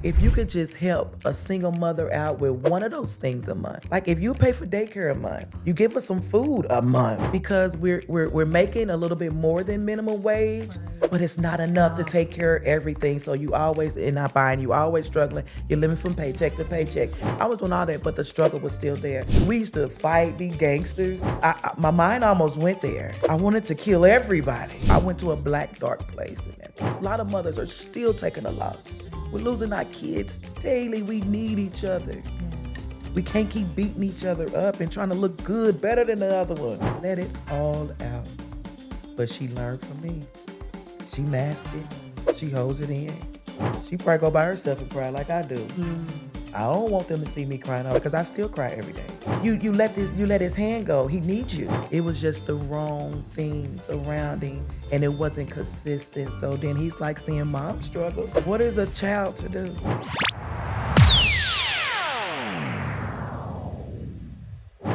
if you could just help a single mother out with one of those things a month, like if you pay for daycare a month, you give her some food a month, because we're making a little bit more than minimum wage, but it's not enough to take care of everything. So you always in not buying, you always struggling, you're living from paycheck to paycheck. I was doing all that, but the struggle was still there. We used to fight, be gangsters. My mind almost went there. I wanted to kill everybody. I went to a black dark place, and a lot of mothers are still taking a loss. We're losing our kids daily. We need each other. We can't keep beating each other up and trying to look good, better than the other one. Let it all out. But she learned from me. She masked it. She holds it in. She probably go by herself and cry like I do. I don't want them to see me crying out, because I still cry every day. You let his hand go. He needs you. It was just the wrong things around him, and it wasn't consistent. So then he's like seeing mom struggle. What is a child to do?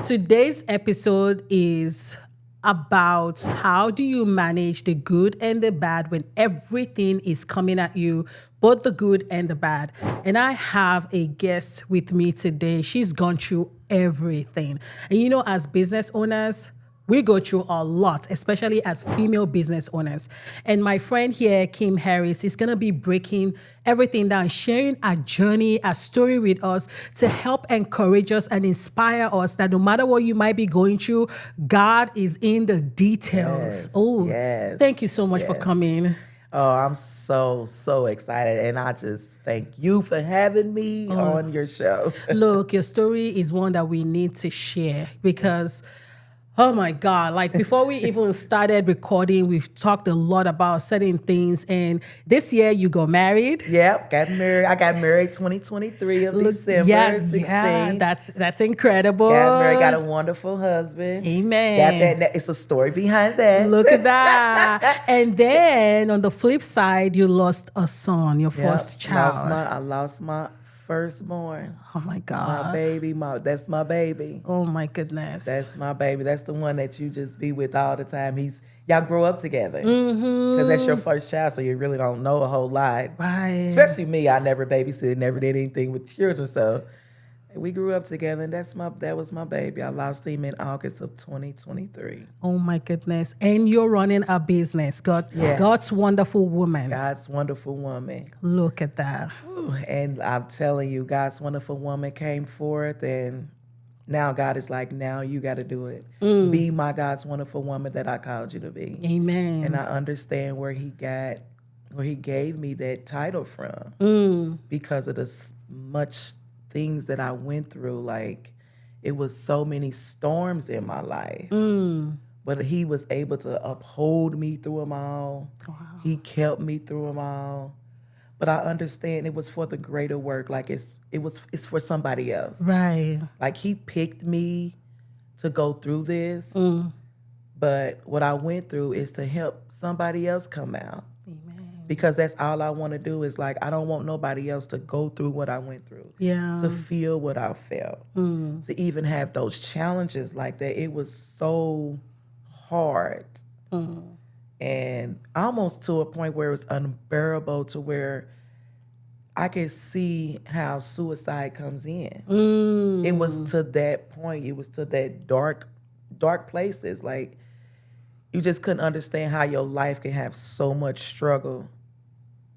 Today's episode is about how do you manage the good and the bad when everything is coming at you, both the good and the bad. And I have a guest with me today. She's gone through everything. And you know, as business owners, we go through a lot, especially as female business owners. And my friend here, Kim Harris, is going to be breaking everything down, sharing a journey, a story with us to help encourage us and inspire us that no matter what you might be going through, God is in the details. Thank you so much for coming. Oh, I'm so excited. And I just thank you for having me on your show. Look, your story is one that we need to share because... oh my God, like before we even started recording, we've talked a lot about certain things. And this year you got married. Yep, got married. I got married 2023 of December 16. Yeah, that's incredible. Got married, got a wonderful husband. Amen. Got that. It's a story behind that. Look at that. And then on the flip side, you lost a son, your first child. I lost my firstborn. Oh my God. My baby, that's my baby. Oh my goodness. That's my baby. That's the one that you just be with all the time. Y'all grow up together. Because that's your first child, so you really don't know a whole lot. Right. Especially me, I never babysitted, never did anything with children, so we grew up together, and that was my baby. I lost him in August of 2023. Oh my goodness. And you're running a business. God's wonderful woman. God's wonderful woman. Look at that. Ooh, and I'm telling you, God's wonderful woman came forth, and now God is like, now you got to do it. Be my God's wonderful woman that I called you to be. Amen. And I understand where he gave me that title from because of the much things that I went through. Like, it was so many storms in my life. But he was able to uphold me through them all. Wow. He kept me through them all. But I understand it was for the greater work. Like, it's for somebody else. Right. Like, he picked me to go through this. But what I went through is to help somebody else come out. Because that's all I want to do is, like, I don't want nobody else to go through what I went through. Yeah. To feel what I felt. To even have those challenges like that. It was so hard. And almost to a point where it was unbearable, to where I could see how suicide comes in. It was to that point. It was to that dark places. Like, you just couldn't understand how your life can have so much struggle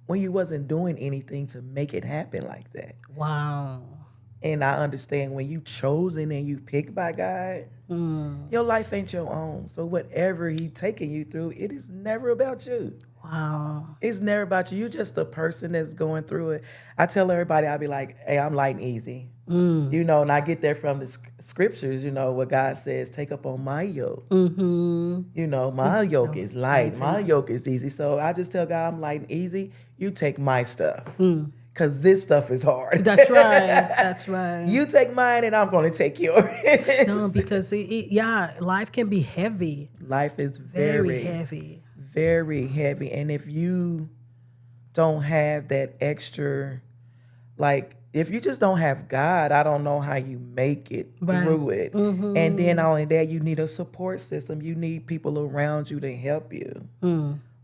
when you wasn't doing anything to make it happen like that. Wow. And I understand when you chosen and you picked by God, your life ain't your own. So whatever he taking you through, it is never about you. Wow. It's never about you. You're just a person that's going through it. I tell everybody, I'll be like, hey, I'm light and easy. You know, and I get that from the scriptures, you know, what God says, take up on my yoke. You know, my yoke is light. My yoke is easy. So I just tell God, I'm light and easy. You take my stuff. Because this stuff is hard. That's right. That's right. You take mine and I'm going to take yours. No, because, life can be heavy. Life is very heavy. Very heavy. And if you don't have that extra, like, if you just don't have God, I don't know how you make it through it. And then not only that, you need a support system. You need people around you to help you.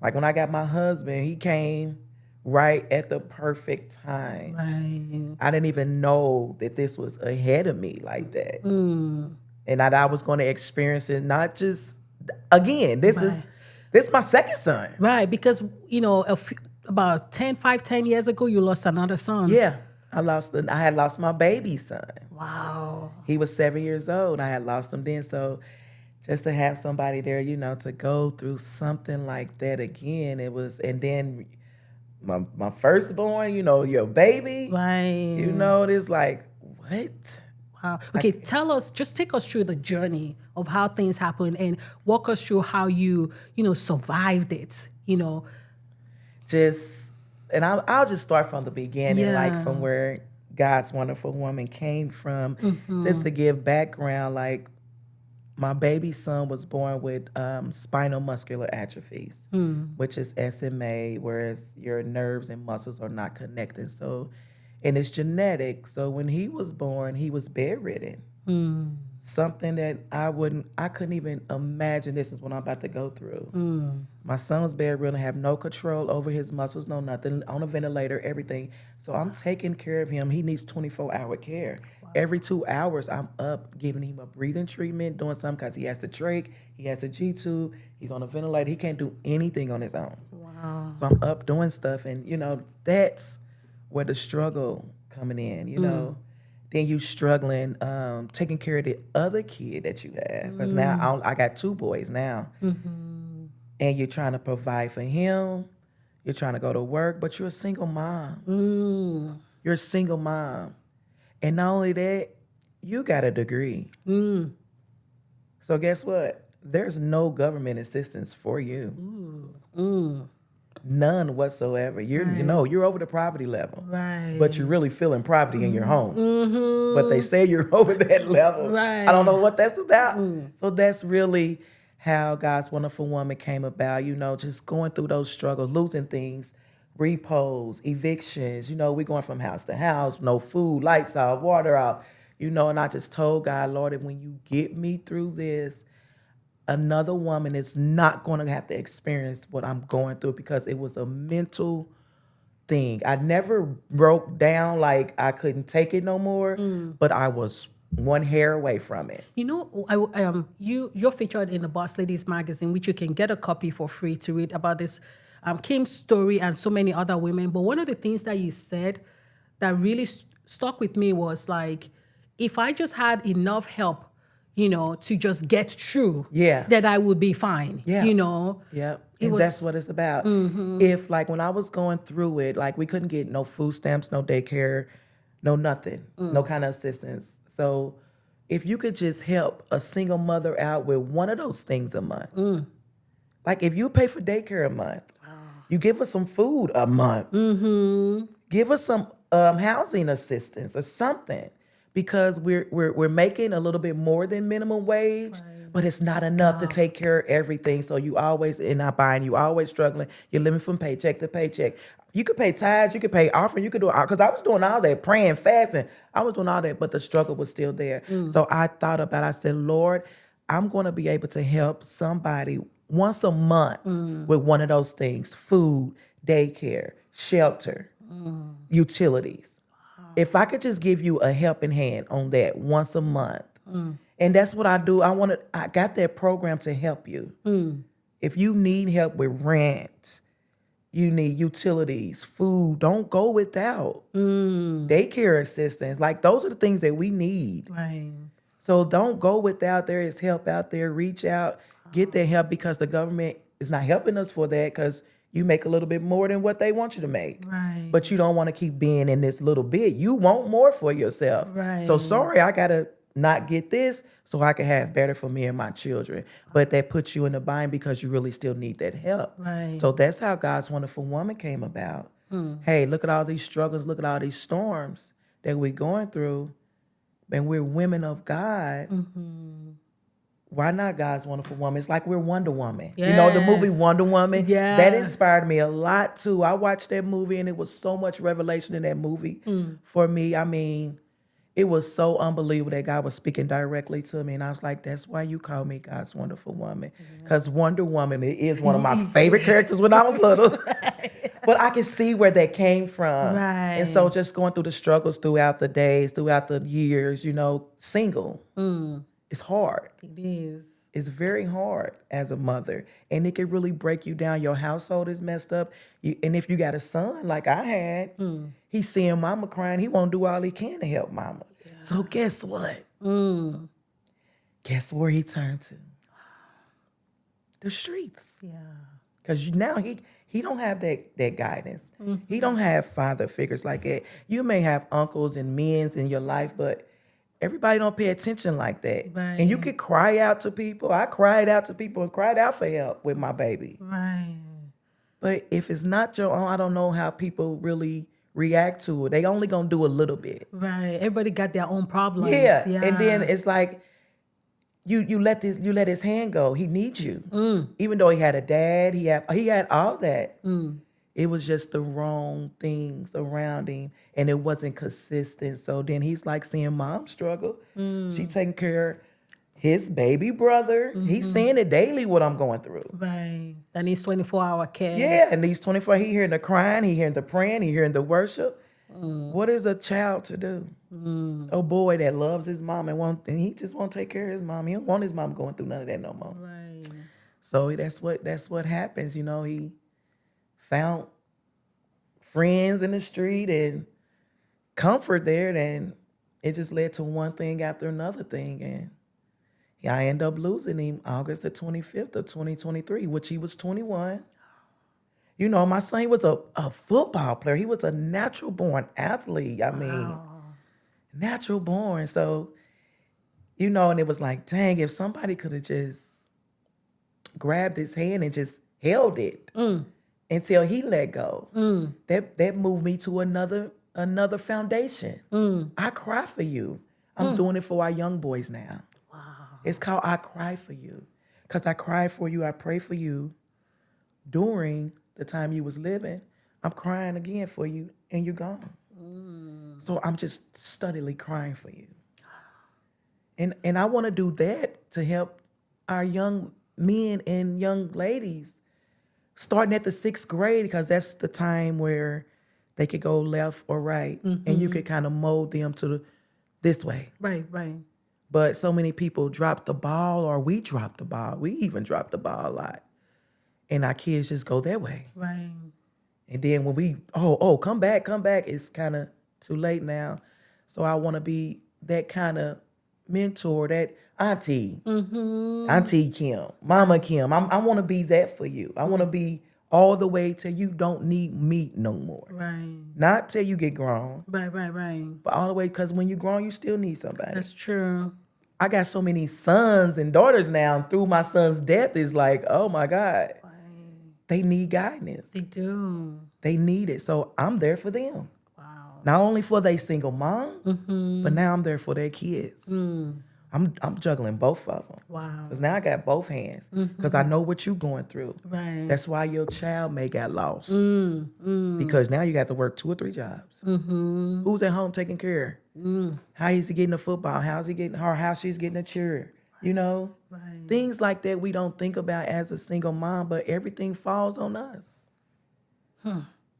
Like, when I got my husband, he came right at the perfect time. Right. I didn't even know that this was ahead of me like that. And that I was going to experience it, not just, again, this is my second son. Right. Because, about 10 years ago, you lost another son. Yeah. I had lost my baby son. Wow. He was 7 years old. I had lost him then. So just to have somebody there, to go through something like that again, and then my firstborn, your baby, Right. it's like, what? Wow. Okay, just take us through the journey of how things happened and walk us through how you, survived it, And I'll just start from the beginning, Yeah. like from where God's wonderful woman came from, just to give background. Like, my baby son was born with spinal muscular atrophies, which is SMA, whereas your nerves and muscles are not connected. So, and it's genetic. So when he was born, he was bedridden. Something that I couldn't even imagine this is what I'm about to go through. My son's bedridden, have no control over his muscles, no nothing, on a ventilator, everything. So I'm taking care of him. He needs 24-hour care. Wow. Every 2 hours, I'm up giving him a breathing treatment, doing something because he has the trach, he has the G-tube, he's on a ventilator. He can't do anything on his own. Wow. So I'm up doing stuff, and, that's where the struggle coming in, Then you struggling, taking care of the other kid that you have. Because now I got 2 boys now. And you're trying to provide for him. You're trying to go to work, but you're a single mom. You're a single mom. And not only that, you got a degree. So guess what? There's no government assistance for you. None whatsoever. You're over the poverty level. Right. But you're really feeling poverty in your home. But they say you're over that level. Right. I don't know what that's about. So that's really how God's wonderful woman came about, just going through those struggles, losing things, repos, evictions. We're going from house to house, no food, lights out, water out, and I just told God, Lord, if when you get me through this, another woman is not going to have to experience what I'm going through, because it was a mental thing. I never broke down like I couldn't take it no more, but I was one hair away from it. You're featured in the Boss Ladies magazine, which you can get a copy for free to read about this Kim's story and so many other women. But one of the things that you said that really stuck with me was like, if I just had enough help, to just get through, that I would be fine. Yep. That's what it's about. If, like, when I was going through it, like, we couldn't get no food stamps, no daycare, no nothing, no kind of assistance. So if you could just help a single mother out with one of those things a month, like if you pay for daycare a month, you give us some food a month, give us some housing assistance or something, because we're making a little bit more than minimum wage, but it's not enough to take care of everything. So you always in our buying, you always struggling. You're living from paycheck to paycheck. You could pay tithes, you could pay offering, you could do it, because I was doing all that, praying, fasting. I was doing all that, but the struggle was still there. So I said, Lord, I'm going to be able to help somebody once a month with one of those things: food, daycare, shelter, utilities. If I could just give you a helping hand on that once a month, and that's what I do. I got that program to help you. If you need help with rent, you need utilities, food, don't go without. Daycare assistance, like those are the things that we need. Right. So don't go without. There is help out there. Reach out, get that help, because the government is not helping us for that, because you make a little bit more than what they want you to make. Right. But you don't want to keep being in this little bit. You want more for yourself. Right. So sorry, I got to not get this so I can have better for me and my children. But that puts you in a bind because you really still need that help. Right. So that's how God's wonderful woman came about. Hey, look at all these struggles. Look at all these storms that we're going through. And we're women of God. Why not God's wonderful woman? It's like we're Wonder Woman. Yes. You know the movie Wonder Woman? Yeah. That inspired me a lot too. I watched that movie and it was so much revelation in that movie for me. I mean, it was so unbelievable that God was speaking directly to me. And I was like, that's why you call me God's wonderful woman. Because Wonder Woman is one of my favorite characters when I was little. But I can see where that came from. Right. And so just going through the struggles throughout the days, throughout the years, single, it's hard. It is. It's very hard as a mother. And it can really break you down. Your household is messed up. And if you got a son like I had, he's seeing mama crying. He won't do all he can to help mama. Yeah. So guess what? Guess where he turned to? The streets. Yeah. Because now he don't have that guidance. He don't have father figures like that. You may have uncles and men's in your life, but everybody don't pay attention like that. Right. And you could cry out to people. I cried out to people and cried out for help with my baby. Right. But if it's not your own, I don't know how people really react to it. They only gonna do a little bit. Right. Everybody got their own problems. Yeah. And then it's like you let his hand go. He needs you. Even though he had a dad, he had all that. It was just the wrong things around him, and it wasn't consistent. So then he's like seeing mom struggle. She taking care of his baby brother. He's seeing it daily what I'm going through. Right. That needs 24-hour care. Yeah, and these 24, he hearing the crying, he hearing the praying, he hearing the worship. What is a child to do? A boy that loves his mom and he just won't take care of his mom. He don't want his mom going through none of that no more. Right. So that's what happens. He found friends in the street and comfort there, and it just led to one thing after another thing, and I ended up losing him August the 25th of 2023, which he was 21. My son was a football player. He was a natural born athlete. I mean, natural born. So, and it was like, dang, if somebody could have just grabbed his hand and just held it until he let go, that moved me to another foundation. I cry for you. I'm doing it for our young boys now. Wow. It's called I Cry for You. Because I cry for you, I pray for you during the time you was living. I'm crying again for you, and you're gone. So I'm just steadily crying for you. And I want to do that to help our young men and young ladies starting at the 6th grade, because that's the time where they could go left or right, and you could kind of mold them to this way. Right, right. But so many people drop the ball, or we drop the ball. We even drop the ball a lot. And our kids just go that way. Right. And then when we, come back, it's kind of too late now. So I want to be that kind of mentor, that auntie, Auntie Kim, Mama Kim. I want to be that for you. I want to be all the way till you don't need me no more. Right. Not till you get grown. Right. But all the way, because when you're grown, you still need somebody. That's true. I got so many sons and daughters now, and through my son's death, it's like, oh my God. Right. They need guidance. They do. They need it. So I'm there for them. Wow. Not only for they single moms, but now I'm there for their kids. I'm juggling both of them. Wow. Because now I got both hands. Because I know what you're going through. Right. That's why your child may get lost. Because now you got to work 2 or 3 jobs. Who's at home taking care? How is he getting the football? How's he getting her? How she's getting a cheer? Right. Things like that we don't think about as a single mom, but everything falls on us.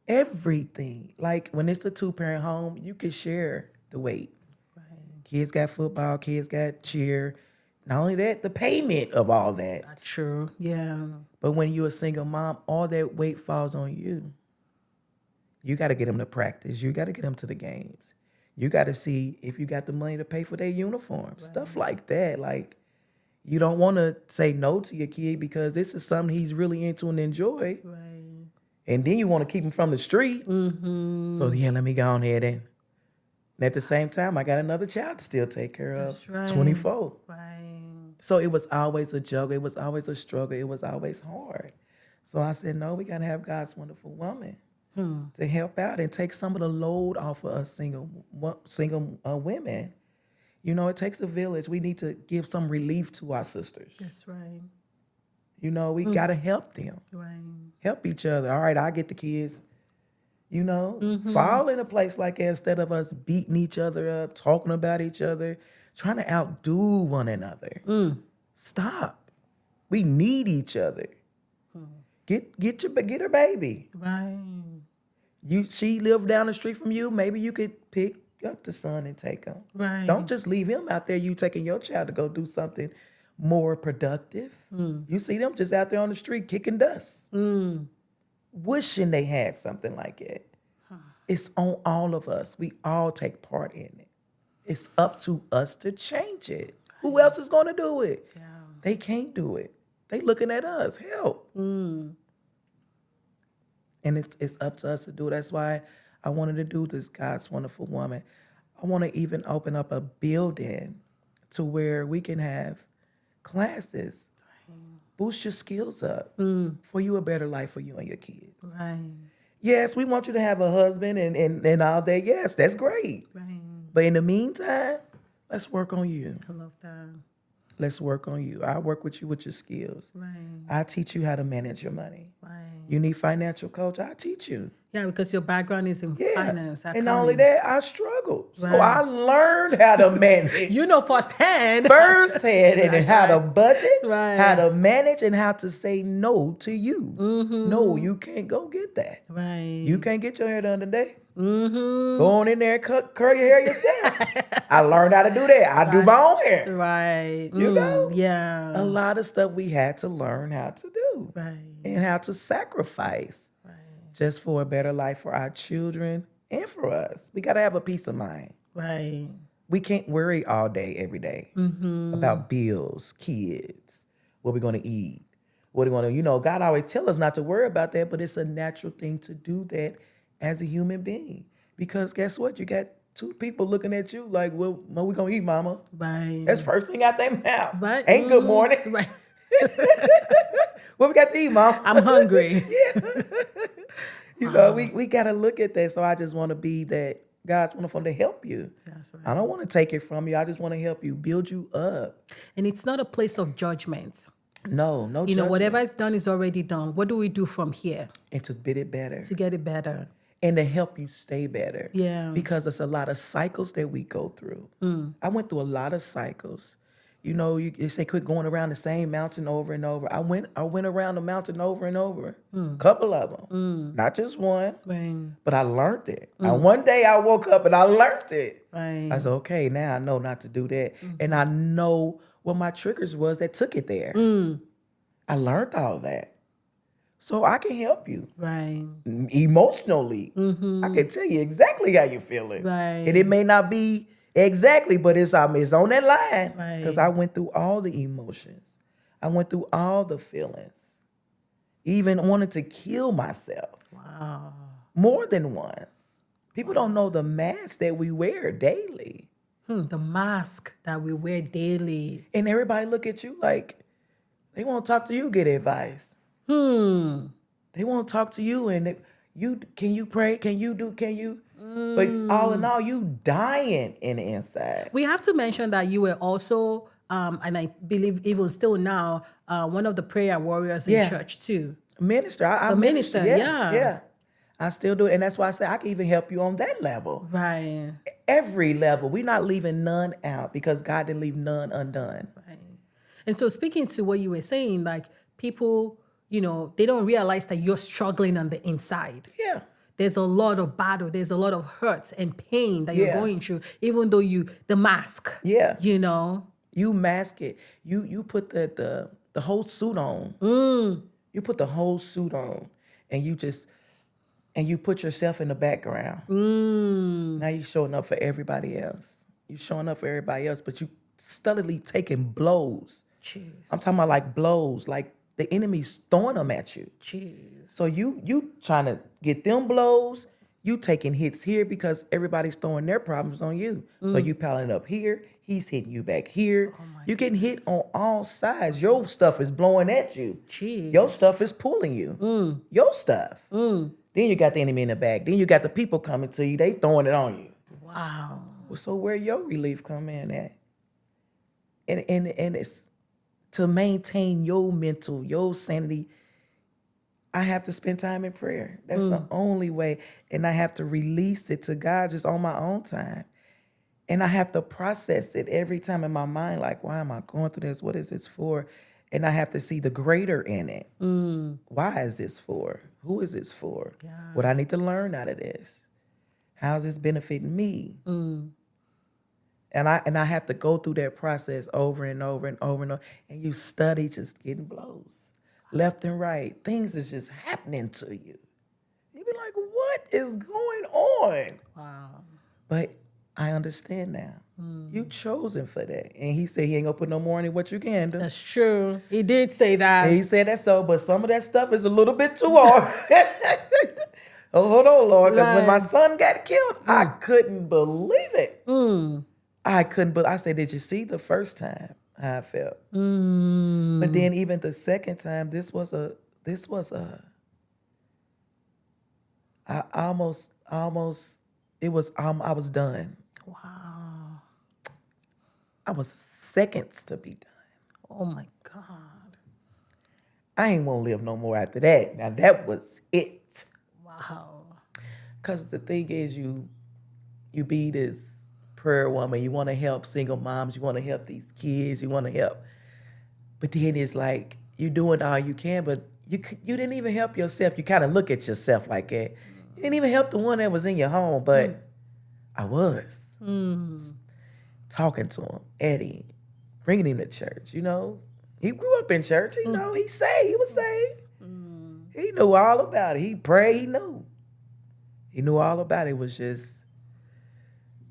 Everything. Like when it's a 2-parent home, you can share the weight. Right. Kids got football, kids got cheer. Not only that, the payment of all that. That's true. Yeah. But when you're a single mom, all that weight falls on you. You got to get them to practice. You got to get them to the games. You got to see if you got the money to pay for their uniforms. Right. Stuff like that. Like, you don't want to say no to your kid because this is something he's really into and enjoy. Right. And then you want to keep him from the street. So, yeah, let me go on ahead and at the same time, I got another child to still take care of. That's right. 24. Right. So it was always a juggle. It was always a struggle. It was always hard. So I said, no, we got to have God's wonderful woman to help out and take some of the load off of us single women. It takes a village. We need to give some relief to our sisters. That's right. We got to help them. Right. Help each other. All right, I get the kids. Fall in a place like that instead of us beating each other up, talking about each other, trying to outdo one another. Stop. We need each other. Get her baby. Right. She lived down the street from you. Maybe you could pick up the son and take him. Right. Don't just leave him out there. You taking your child to go do something more productive. You see them just out there on the street kicking dust. Wishing they had something like it. It's on all of us. We all take part in it. It's up to us to change it. Who else is going to do it? Yeah. They can't do it. They looking at us. Help. And it's up to us to do it. That's why I wanted to do this God's Wonderful Woman. I want to even open up a building to where we can have classes. Boost your skills up for you a better life for you and your kids. Right. Yes, we want you to have a husband and all that. Yes, that's great. Right. But in the meantime, let's work on you. I love that. Let's work on you. I work with you with your skills. Right. I teach you how to manage your money. Right. You need financial coach, I teach you. Yeah, because your background is in finance. And not only that, I struggled. So Right. I learned how to manage. You know firsthand. Firsthand, and That's how to right. budget, Right. how to manage, and how to say no to you. No, you can't go get that. Right. You can't get your hair done today. Go on in there and curl your hair yourself. I learned how to do that. I do my own hair. Right. You know? Yeah. A lot of stuff we had to learn how to do. Right. And how to sacrifice just for a better life for our children and for us. We got to have a peace of mind. Right. We can't worry all day, every day about bills, kids, what we're going to eat, what we're going to, God always tell us not to worry about that, but it's a natural thing to do that as a human being. Because guess what? You got two people looking at you like, well, what we going to eat, mama? Right. That's first thing out their mouth. Right. Ain't good morning. Right. What we got to eat, mom? I'm hungry. We got to look at that. So I just want to be that God's wonderful to help you. That's right. I don't want to take it from you. I just want to help you, build you up. And it's not a place of judgment. No judgment. Whatever is done is already done. What do we do from here And to get it better. to get it better? And to help you stay better. Yeah. Because there's a lot of cycles that we go through. I went through a lot of cycles. You say quit going around the same mountain over and over. I went around the mountain over and over. Couple of them. Not just one. Right. But I learned it. And one day I woke up and I learned it. Right. I said, okay, now I know not to do that. And I know what my triggers was that took it there. I learned all that. So I can help you. Right. Emotionally. I can tell you exactly how you're feeling. Right. And it may not be exactly, but it's on that line. Right. Because I went through all the emotions. I went through all the feelings. Even wanted to kill myself. Wow. More than once. People don't know the mask that we wear daily. The mask that we wear daily. And everybody look at you like they won't talk to you, get advice. They won't talk to you and can you pray? Can you? But all in all, you dying in the inside. We have to mention that you were also, and I believe even still now, one of the prayer warriors in church too. Minister. I minister, yeah. I still do it. And that's why I say I can even help you on that level. Right. Every level. We're not leaving none out because God didn't leave none undone. Right. And so speaking to what you were saying, like people, they don't realize that you're struggling on the inside. Yeah. There's a lot of battle. There's a lot of hurt and pain that you're going through, even though the mask. Yeah. You mask it. You put the whole suit on. You put the whole suit on and you put yourself in the background. Now you're showing up for everybody else. You're showing up for everybody else, but you steadily taking blows. Jeez. I'm talking about like blows, like the enemy's throwing them at you. Jeez. So you trying to get them blows, you taking hits here because everybody's throwing their problems on you. So you piling up here, he's hitting you back here. You getting hit on all sides. Your stuff is blowing at you. Jeez. Your stuff is pulling you. Your stuff. Then you got the enemy in the back. Then you got the people coming to you. They throwing it on you. Wow. So where your relief come in at? And it's to maintain your mental, your sanity, I have to spend time in prayer. That's the only way. And I have to release it to God just on my own time. And I have to process it every time in my mind, like, why am I going through this? What is this for? And I have to see the greater in it. Why is this for? Who is this for? Yeah. What I need to learn out of this? How is this benefiting me? And I have to go through that process over and over and over and over. And you study just getting blows. Left and right. Things is just happening to you. You be like, what is going on? Wow. But I understand now. You chosen for that. And he said he ain't gonna put no more in it what you can do. That's true. He did say that. And he said that so, but some of that stuff is a little bit too hard. Oh, hold on, Lord, because when my son got killed, I couldn't believe it. I couldn't believe. I said, did you see the first time how I felt? But then even the second time, I was done. Wow. I was seconds to be done. Oh my God. I ain't want to live no more after that. Now that was it. Wow. Because the thing is, you be this prayer woman. You want to help single moms. You want to help these kids. You want to help. But then it's like you doing all you can, but you didn't even help yourself. You kind of look at yourself like that. You didn't even help the one that was in your home, but I was. Talking to him, Eddie, bringing him to church, you know. He grew up in church, he know, he was saved. He knew all about it. He prayed, he knew. He knew all about it. It was just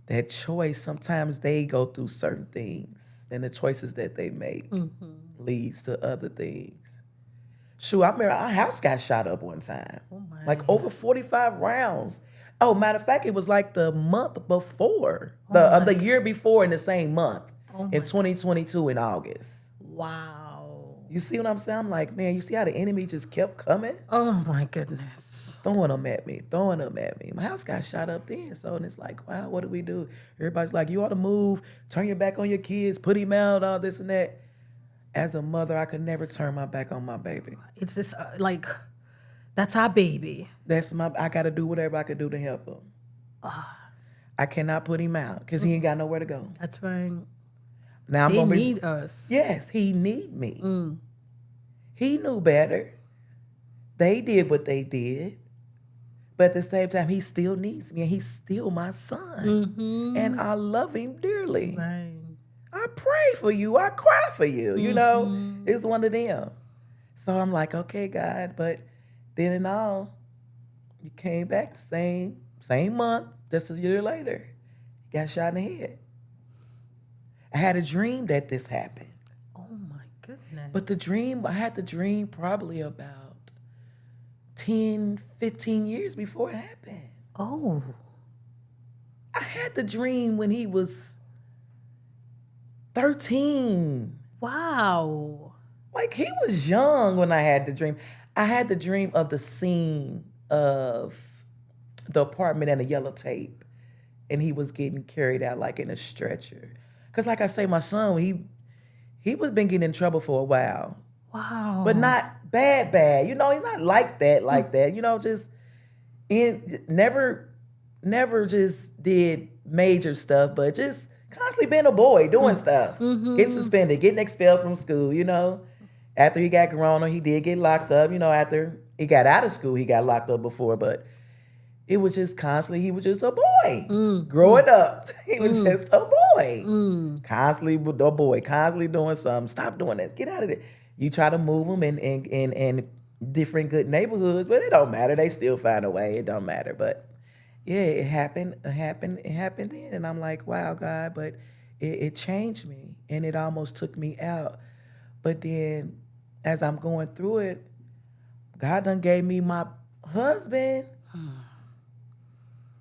that choice. Sometimes they go through certain things, and the choices that they make leads to other things. Shoot, I remember our house got shot up one time. Oh my. Like over 45 rounds. Oh, matter of fact, it was like the month before, the year before in the same month, in 2022 in August. Wow. You see what I'm saying? I'm like, man, you see how the enemy just kept coming? Oh my goodness. Throwing them at me. My house got shot up then. So, and it's like, wow, what do we do? Everybody's like, you ought to move, turn your back on your kids, put him out, all this and that. As a mother, I could never turn my back on my baby. It's just like, that's our baby. I got to do whatever I could do to help him. I cannot put him out because he ain't got nowhere to go. That's right. Now They need us. Yes, he need me. He knew better. They did what they did. But at the same time, he still needs me, and he's still my son. And I love him dearly. Right. I pray for you. I cry for you. You know, it's one of them. So I'm like, okay, God. But then and all, you came back the same month, just a year later. Got shot in the head. I had a dream that this happened. Oh my goodness. But I had the dream probably about 10, 15 years before it happened. Oh. I had the dream when he was 13. Wow. Like, he was young when I had the dream. I had the dream of the scene of the apartment and the yellow tape. And he was getting carried out like in a stretcher. Because like I say, my son, he was been getting in trouble for a while. Wow. But not bad. You know, he's not like that. You know, just never just did major stuff, but just constantly being a boy, doing stuff. Getting suspended, getting expelled from school, you know. After he got corona, he did get locked up. You know, after he got out of school, he got locked up before, but it was just constantly, he was just a boy. Growing up, he was just a boy. Constantly a boy, constantly doing something. Stop doing that. Get out of it. You try to move them in different good neighborhoods, but it don't matter. They still find a way. It don't matter. But yeah, it happened then. And I'm like, wow, God, but it changed me. And it almost took me out. But then as I'm going through it, God done gave me my husband.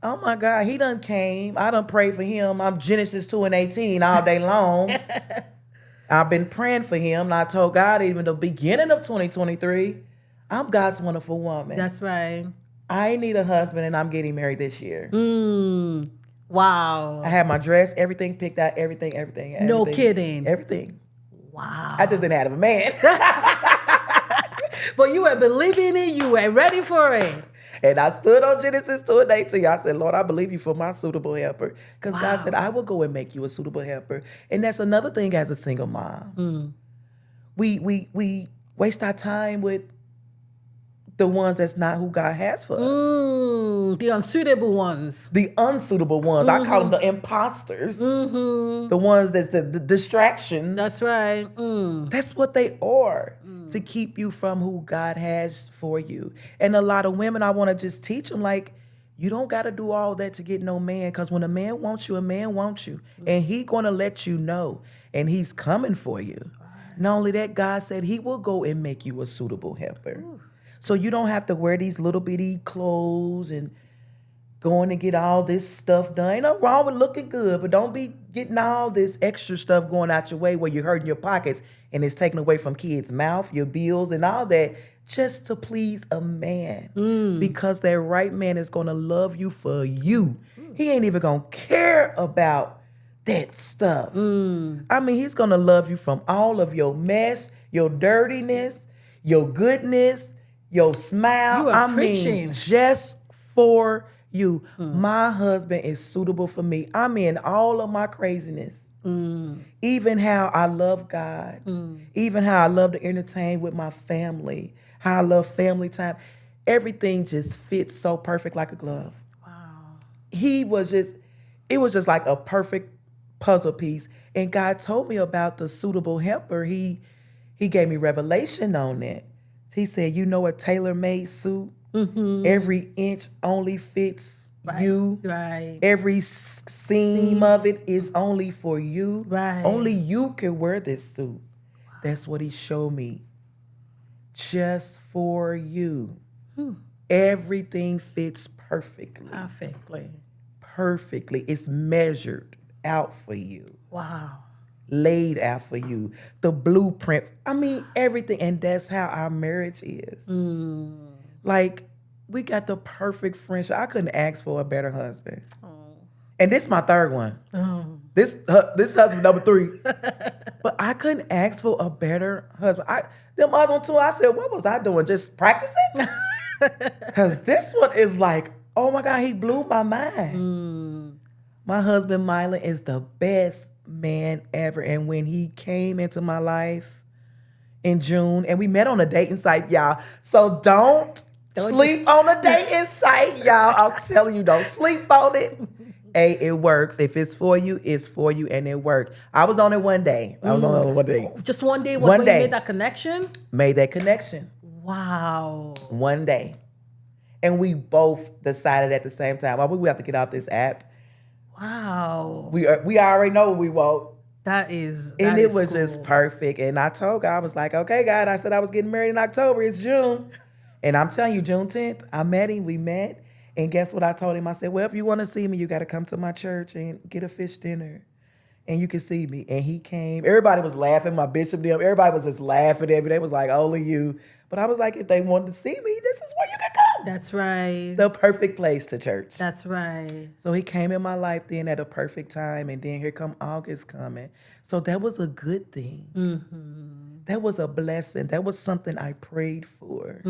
Oh my God, he done came. I done prayed for him. I'm Genesis 2:18 all day long. I've been praying for him. And I told God even the beginning of 2023, I'm God's wonderful woman. That's right. I need a husband and I'm getting married this year. Wow. I had my dress, everything picked out, everything. No kidding. Everything. Wow. I just didn't have a man. But you were believing it. You were ready for it. And I stood on Genesis 2:18. I said, Lord, I believe you for my suitable helper. Because God said, I will go and make you a suitable helper. And that's another thing as a single mom. we waste our time with the ones that's not who God has for us. The unsuitable ones. The unsuitable ones. I call them the imposters. The ones that's the distractions. That's right. That's what they are, to keep you from who God has for you. And a lot of women, I want to just teach them, like, you don't got to do all that to get no man, because when a man wants you, a man wants you. And he going to let you know, and he's coming for you. Not only that, God said he will go and make you a suitable helper. So you don't have to wear these little bitty clothes and going to get all this stuff done. Ain't nothing wrong with looking good, but don't be getting all this extra stuff going out your way where you're hurting your pockets and it's taken away from kids' mouth, your bills, and all that, just to please a man. Because that right man is going to love you for you. He ain't even going to care about that stuff. I mean, he's going to love you from all of your mess, your dirtiness, your goodness, your smile. You are preaching. Just for you. My husband is suitable for me. I'm in all of my craziness. Even how I love God. Even how I love to entertain with my family. How I love family time. Everything just fits so perfect like a glove. Wow. It was just like a perfect puzzle piece. And God told me about the suitable helper. He gave me revelation on it. He said, you know, a tailor-made suit, every inch only fits you. Right. Every seam of it is only for you. Right. Only you can wear this suit. That's what he showed me. Just for you. Everything fits perfectly. Perfectly. It's measured out for you. Wow. Laid out for you. The blueprint. I mean, everything. And that's how our marriage is. Like, we got the perfect friendship. I couldn't ask for a better husband. And this is my third one. This husband number 3. But I couldn't ask for a better husband. Them other two, I said, what was I doing? Just practicing? Because this one is like, oh my God, he blew my mind. My husband, Mylan, is the best man ever. And when he came into my life in June, and we met on a dating site, y'all. So don't sleep on a dating site, y'all. I'm telling you, don't sleep on it. Hey, it works. If it's for you, it's for you, and it worked. I was on it one day. Just one day when you made that connection? Made that connection. Wow. One day. And we both decided at the same time, oh, we have to get off this app. Wow. We already know what we want. That is And it was cool. just perfect. And I told God, I was like, okay, God, I said I was getting married in October. It's June. And I'm telling you, June 10th, I met him. We met. And guess what I told him? I said, well, if you want to see me, you got to come to my church and get a fish dinner. And you can see me. And he came. Everybody was laughing. My bishop, them. Everybody was just laughing at me. They was like, only you. But I was like, if they wanted to see me, this is where you can come. That's right. The perfect place to church. That's right. So he came in my life then at a perfect time. And then here come August coming. So that was a good thing. That was a blessing. That was something I prayed for.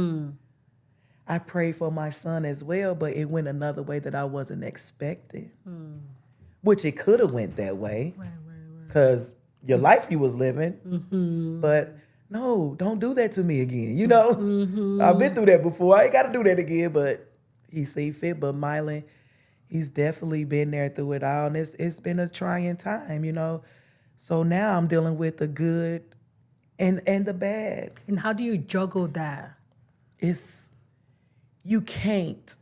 I prayed for my son as well, but it went another way that I wasn't expecting. Which it could have went that way. Because your life you was living. But no, don't do that to me again. You know, I've been through that before. I ain't got to do that again, but he see fit. But Mylan, he's definitely been there through it all. And it's been a trying time, you know. So now I'm dealing with the good and the bad. And how do you juggle that? You can't.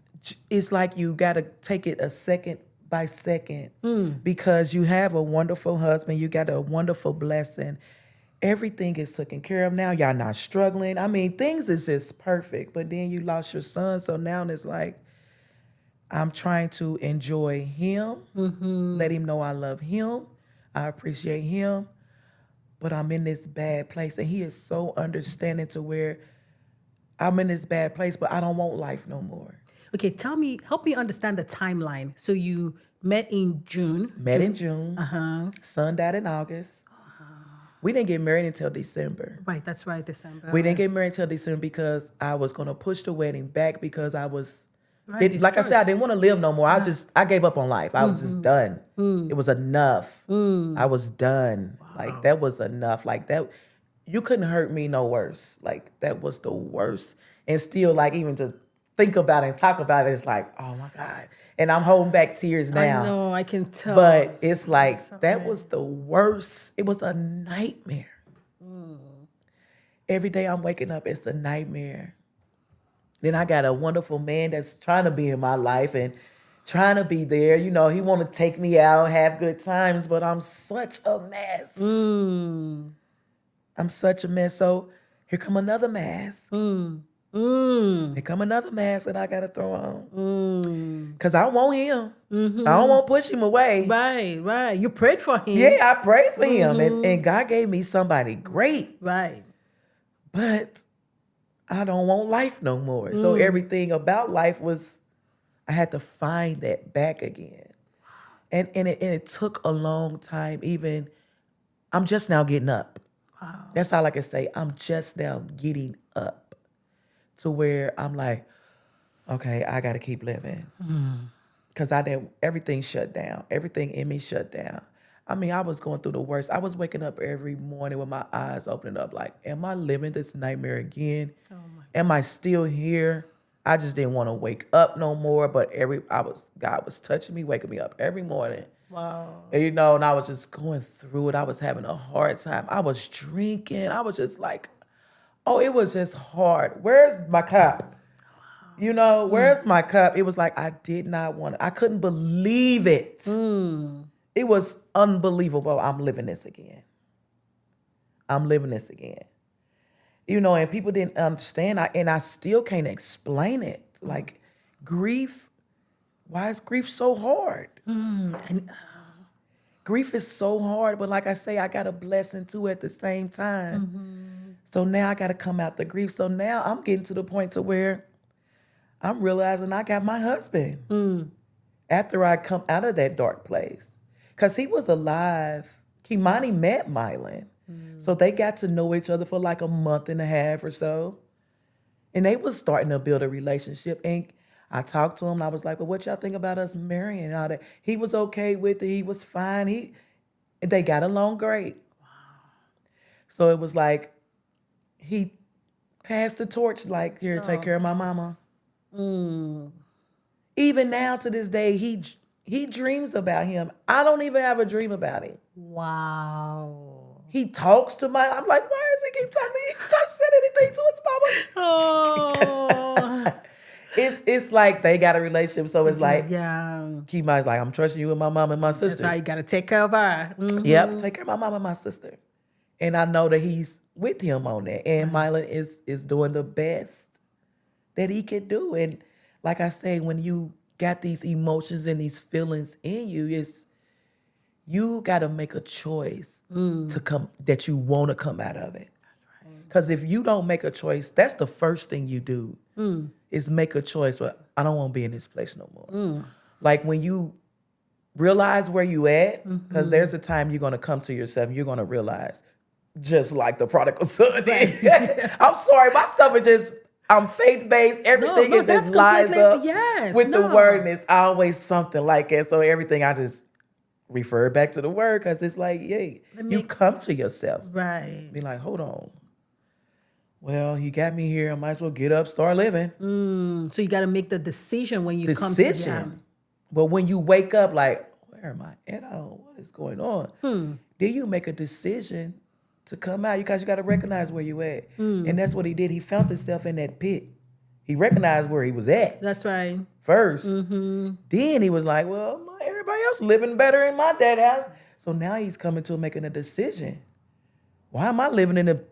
It's like you got to take it a second by second because you have a wonderful husband. You got a wonderful blessing. Everything is taken care of now. Y'all not struggling. I mean, things is just perfect. But then you lost your son. So now it's like I'm trying to enjoy him, let him know I love him. I appreciate him. But I'm in this bad place. And he is so understanding to where I'm in this bad place, but I don't want life no more. Okay, help me understand the timeline. So you met in June. In June. Son died in August. We didn't get married until December. Right, that's right, December. We didn't get married until December because I was going to push the wedding back because I was, Right, like I said, I didn't want to live no more. I gave up on life. I was just done. It was enough. I was done. Wow. Like, that was enough. Like, that, you couldn't hurt me no worse. Like, that was the worst. And still, like, even to think about it and talk about it, it's like, oh my God. And I'm holding back tears now. I know, I can tell. But it's like, that was the worst. It was a nightmare. Every day I'm waking up, it's a nightmare. Then I got a wonderful man that's trying to be in my life and trying to be there. You know, he want to take me out, have good times, but I'm such a mess. I'm such a mess. So here come another mask. Here come another mask that I got to throw on. Because I want him. I don't want to push him away. Right. You prayed for him. Yeah, I prayed for him. And God gave me somebody great. Right. But I don't want life no more. So everything about life was, I had to find that back again. And it took a long time. Even, I'm just now getting up. Wow. That's all I can say. I'm just now getting up to where I'm like, okay, I got to keep living. Because everything shut down. Everything in me shut down. I mean, I was going through the worst. I was waking up every morning with my eyes opening up like, am I living this nightmare again? Oh my God. Am I still here? I just didn't want to wake up no more, but God was touching me, waking me up every morning. Wow. And, you know, and I was just going through it. I was having a hard time. I was drinking. I was just like, oh, it was just hard. Where's my cup? You know, where's my cup? It was like I did not want it. I couldn't believe it. It was unbelievable. I'm living this again. I'm living this again. You know, and people didn't understand. And I still can't explain it. Like, grief, why is grief so hard? Grief is so hard. But like I say, I got a blessing too at the same time. So now I got to come out the grief. So now I'm getting to the point to where I'm realizing I got my husband after I come out of that dark place. Because he was alive. Kimani met Mylan. So they got to know each other for like a month and a half or so. And they was starting to build a relationship. And I talked to him and I was like, well, what y'all think about us marrying and all that? He was okay with it. He was fine. They got along great. Wow. So it was like, he passed the torch like, here, take care of my mama. Even now to this day, he dreams about him. I don't even have a dream about him. Wow. He talks to I'm like, why does he keep talking to me? He's not saying anything to his mama. Oh. It's like they got a relationship, so it's like, yeah. Kimai's like, I'm trusting you with my mom and my sister. That's right, you got to take care of her. Yep, take care of my mom and my sister. And I know that he's with him on that. And Mylan is doing the best that he can do. And like I say, when you got these emotions and these feelings in you, you got to make a choice that you want to come out of it. That's right. Because if you don't make a choice, that's the first thing you do is make a choice. Well, I don't want to be in this place no more. Like when you realize where you at, because there's a time you're going to come to yourself and you're going to realize, just like the prodigal son did. I'm sorry, my stuff is just, I'm faith-based. Everything is just lines up with the word, and it's always something like it. So everything I just refer back to the word because it's like, you come to yourself. Right. Be like, hold on. Well, you got me here. I might as well get up, start living. So you got to make the decision when you come to him. But when you wake up like, where am I at? What is going on? Then you make a decision to come out because you got to recognize where you at. And that's what he did. He found himself in that pit. He recognized where he was at. That's right. First. Then he was like, well, everybody else living better in my dad's house. So now he's coming to making a decision. Why am I living in the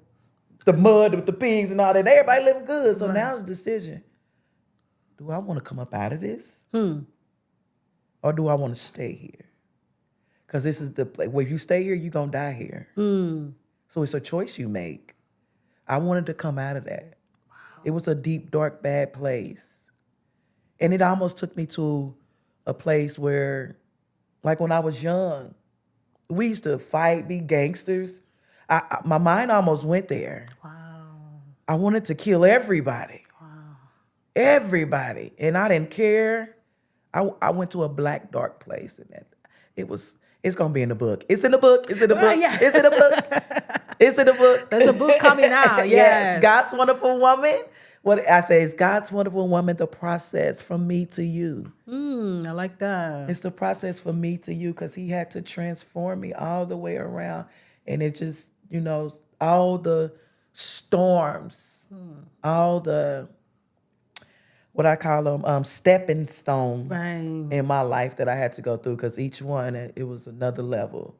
mud with the pigs and all that? Everybody living good. So now it's a decision. Do I want to come up out of this? Or do I want to stay here? Because this is the place. Well, if you stay here, you're going to die here. So it's a choice you make. I wanted to come out of that. Wow. It was a deep, dark, bad place. And it almost took me to a place where, like when I was young, we used to fight, be gangsters. My mind almost went there. Wow. I wanted to kill everybody. Wow. Everybody. And I didn't care. I went to a black, dark place. And it's going to be in the book. It's in the book. It's in the book. Yeah. It's in the book. Is it a book? There's a book coming out. Yes. God's Wonderful Woman. What I say is God's Wonderful Woman, the process from me to you. I like that. It's the process from me to you because he had to transform me all the way around. And it just, all the storms, all the, what I call them, stepping stones in my life that I had to go through because each one, it was another level.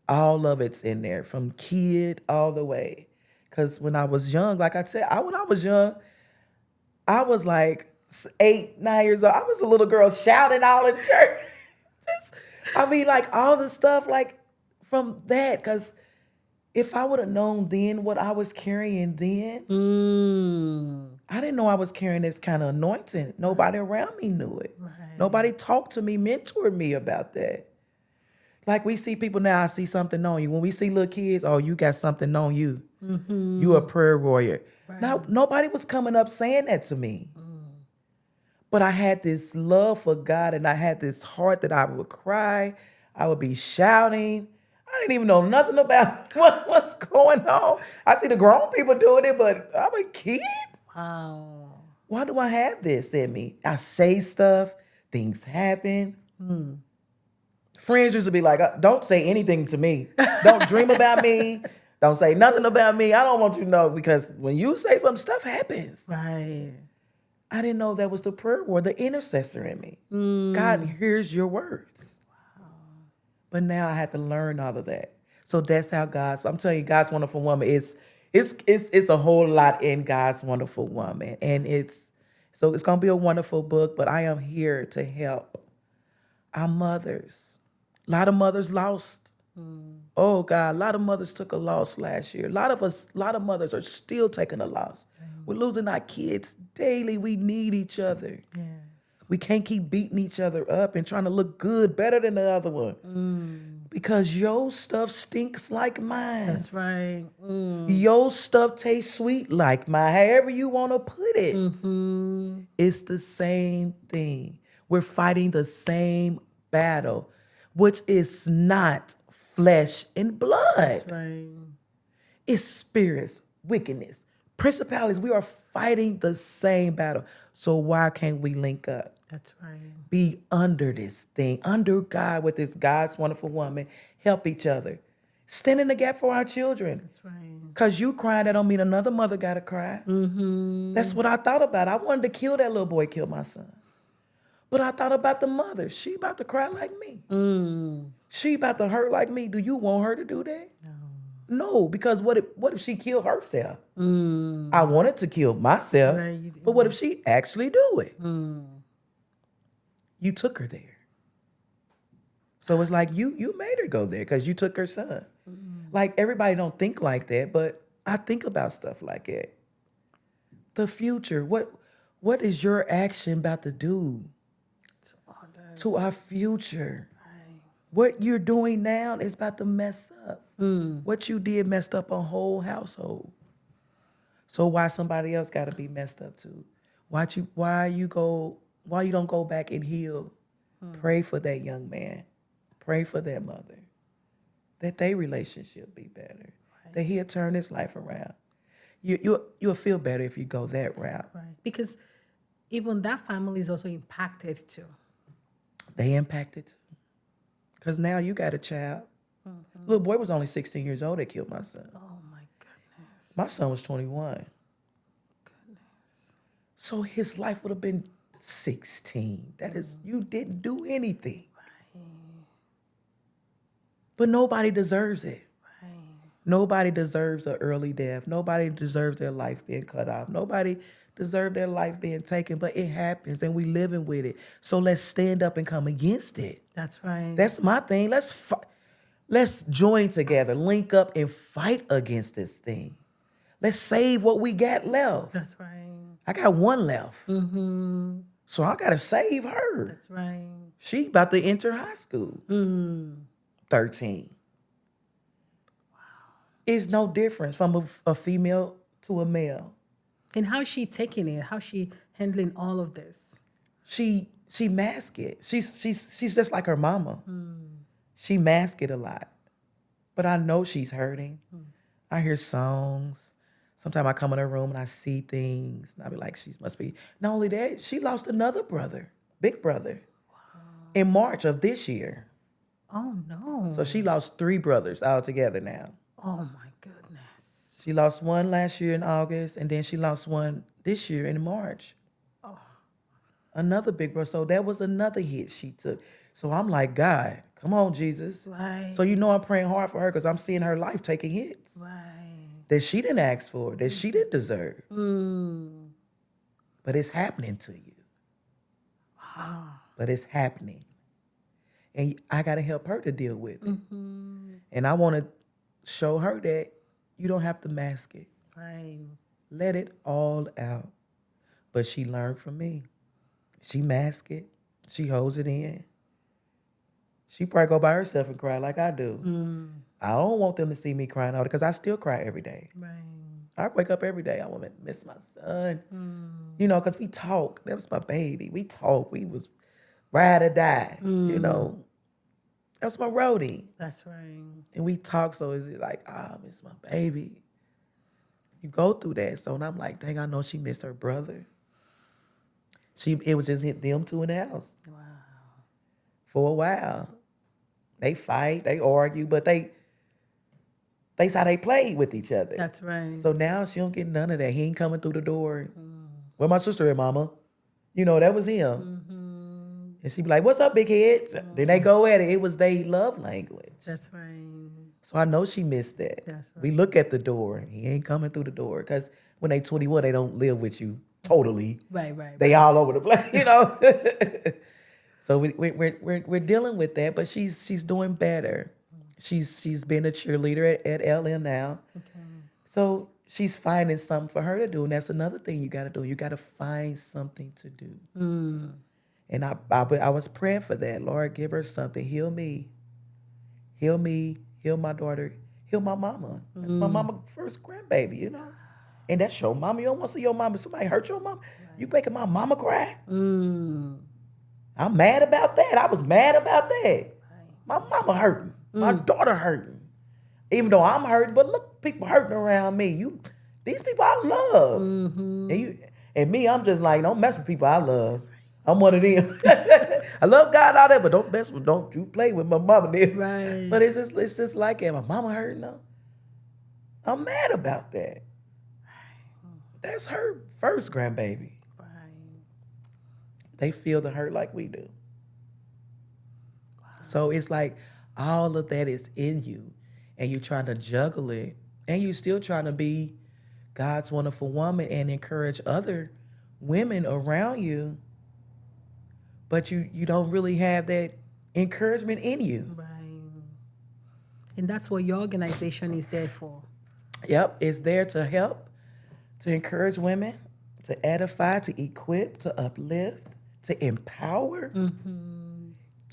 All of it's in there from kid all the way. Because when I was young, like I said, when I was young, I was like 8, 9 years old. I was a little girl shouting all in church. Like all the stuff like from that. Because if I would have known then what I was carrying then, I didn't know I was carrying this kind of anointing. Nobody around me knew it. Right. Nobody talked to me, mentored me about that. Like we see people now, I see something on you. When we see little kids, oh, you got something on you. You a prayer warrior. Right. Now, nobody was coming up saying that to me. But I had this love for God and I had this heart that I would cry. I would be shouting. I didn't even know nothing about what's going on. I see the grown people doing it, but I'm a kid. Wow. Why do I have this in me? I say stuff, things happen. Friends used to be like, don't say anything to me. Don't dream about me. Don't say nothing about me. I don't want you to know because when you say some stuff happens. Right. I didn't know that was the prayer word, the intercessor in me. God hears your words. Wow. But now I had to learn all of that. So that's how I'm telling you, God's Wonderful Woman it's a whole lot in God's Wonderful Woman. And it's gonna be a wonderful book, but I am here to help our mothers. A lot of mothers lost. Oh God, a lot of mothers took a loss last year. A lot of mothers are still taking a loss. We're losing our kids daily. We need each other. Yes. We can't keep beating each other up and trying to look good, better than the other one. Because your stuff stinks like mine. That's right. Your stuff tastes sweet like mine. However you want to put it. It's the same thing. We're fighting the same battle, which is not flesh and blood. That's right. It's spirits, wickedness, principalities. We are fighting the same battle. So why can't we link up? That's right. Be under this thing, under God with this God's Wonderful Woman. Help each other. Stand in the gap for our children. That's right. Because you crying, that don't mean another mother got to cry. That's what I thought about. I wanted to kill that little boy, kill my son. But I thought about the mother. She about to cry like me. She about to hurt like me. Do you want her to do that? No, because what if she killed herself? I wanted to kill myself, but what if she actually do it? You took her there. So it's like you made her go there because you took her son. Like everybody don't think like that, but I think about stuff like that. The future, what is your action about to do to our future? What you're doing now is about to mess up. What you did messed up a whole household. So why somebody else got to be messed up too? Why you don't go back and heal? Pray for that young man. Pray for that mother. That their relationship be better. That he'll turn his life around. You'll feel better if you go that route. Right. Because even that family is also impacted too. They impacted too. Because now you got a child. Little boy was only 16 years old. They killed my son. Oh, my goodness. My son was 21. Goodness. So his life would have been 16. That is, you didn't do anything. Right. But nobody deserves it. Right. Nobody deserves an early death. Nobody deserves their life being cut off. Nobody deserves their life being taken, but it happens and we living with it. So let's stand up and come against it. That's right. That's my thing. Let's join together, link up and fight against this thing. Let's save what we got left. That's right. I got one left. So I got to save her. That's right. She about to enter high school. 13. Wow. It's no difference from a female to a male. And how's she taking it? How's she handling all of this? She masks it. She's just like her mama. She masks it a lot. But I know she's hurting. I hear songs. Sometimes I come in her room and I see things. And I be like, she must be. Not only that, she lost another brother, big brother, in March of this year. Oh, no. So she lost 3 brothers altogether now. Oh, my goodness. She lost one last year in August, and then she lost one this year in March. Oh. Another big brother. So that was another hit she took. So I'm like, God, come on, Jesus. Right. So you know I'm praying hard for her because I'm seeing her life taking hits. Right. That she didn't ask for, that she didn't deserve. Mm. But it's happening to you. Wow. But it's happening. And I got to help her to deal with it. Mm-hmm. And I want to show her that you don't have to mask it. Right. Let it all out. But she learned from me. She masked it. She holds it in. She probably go by herself and cry like I do. Mm. I don't want them to see me crying all day because I still cry every day. Right. I wake up every day. I want to miss my son. You know, because we talk. That was my baby. We talk. We was ride or die. You know, that's my roadie. That's right. And we talk. So is it like, I miss my baby. You go through that. So and I'm like, dang, I know she missed her brother. It was just hit them 2 in the house. Wow. For a while. They fight, they argue, but they how they played with each other. That's right. So now she don't get none of that. He ain't coming through the door. Where my sister at, mama? You know, that was him. And she be like, what's up, big head? Then they go at it. It was their love language. That's right. So I know she missed that. That's right. We look at the door, and he ain't coming through the door. Because when they 21, they don't live with you totally. Right, right. They all over the place, you know. So we're dealing with that, but she's doing better. She's been a cheerleader at LM now. Okay. So she's finding something for her to do, and that's another thing you got to do. You got to find something to do. And I was praying for that. Lord, give her something. Heal me, heal my daughter, heal my mama. That's my mama first grandbaby, you know. And that's your mama. You don't want to see your mama. Somebody hurt your mama. Right. You making my mama cry. I'm mad about that. I was mad about that. Right. My mama hurting. My daughter hurting. Even though I'm hurting, but look, people hurting around me. These people I love. And me, I'm just like, don't mess with people I love. I'm one of them. I love God out there, but don't you play with my mama there. Right. But it's just like that. My mama hurting though. I'm mad about that. That's her first grandbaby. They feel the hurt like we do. Wow. So it's like all of that is in you, and you're trying to juggle it, and you're still trying to be God's wonderful woman and encourage other women around you, but you don't really have that encouragement in you. Right. And that's what your organization is there for. Yep, it's there to help, to encourage women, to edify, to equip, to uplift, to empower.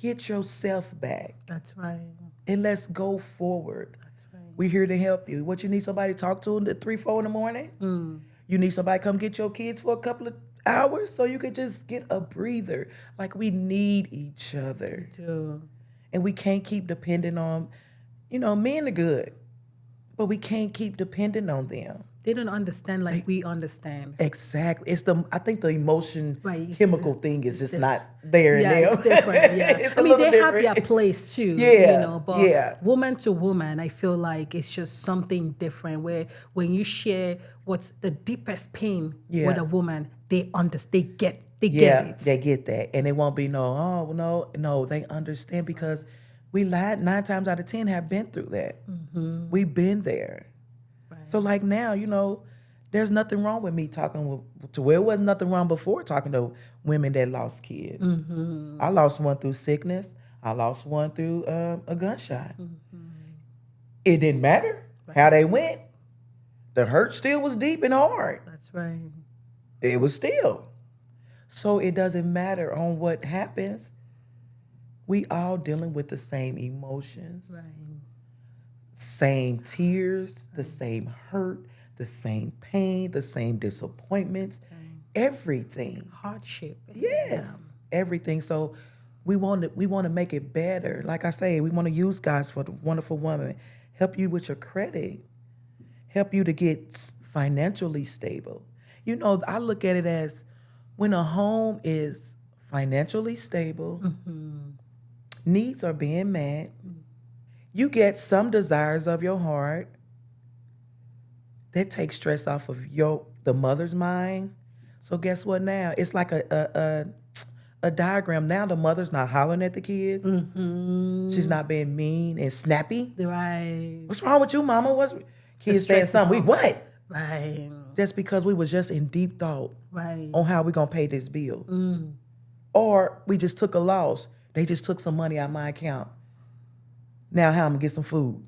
Get yourself back. That's right. And let's go forward. That's right. We're here to help you. What you need somebody to talk to at 3, 4 in the morning? You need somebody to come get your kids for a couple of hours so you could just get a breather. Like we need each other. And we can't keep depending on, men are good, but we can't keep depending on them. They don't understand like we understand. Exactly. I think the emotion right. chemical thing is just not there. Yeah, in them. it's different. Yeah. They have their place too. Yeah. But woman to woman, I feel like it's just something different where when you share what's the deepest pain with a woman, they understand, they get it. They get that. And it won't be no, they understand because we 9 times out of 10 have been through that. We've been there. So like now, there's nothing wrong with me talking to where wasn't nothing wrong before talking to women that lost kids. I lost one through sickness. I lost one through a gunshot. It didn't matter how they went. The hurt still was deep and hard. That's right. It was still. So it doesn't matter on what happens. We all dealing with the same emotions. Right. Same tears, the same hurt, the same pain, the same disappointments, everything. Hardship. Yes, everything. So we want to make it better. Like I say, we want to use God's for the wonderful woman, help you with your credit. help you to get financially stable. You know, I look at it as when a home is financially stable, needs are being met, you get some desires of your heart, that takes stress off of the mother's mind. So guess what now? It's like a diagram. Now the mother's not hollering at the kids. She's not being mean and snappy. Right. What's wrong with you, mama? What's kids saying something? What? Right. That's because we was just in deep thought Right. on how we gonna pay this bill. Or we just took a loss. They just took some money out of my account. Now how I'm gonna get some food.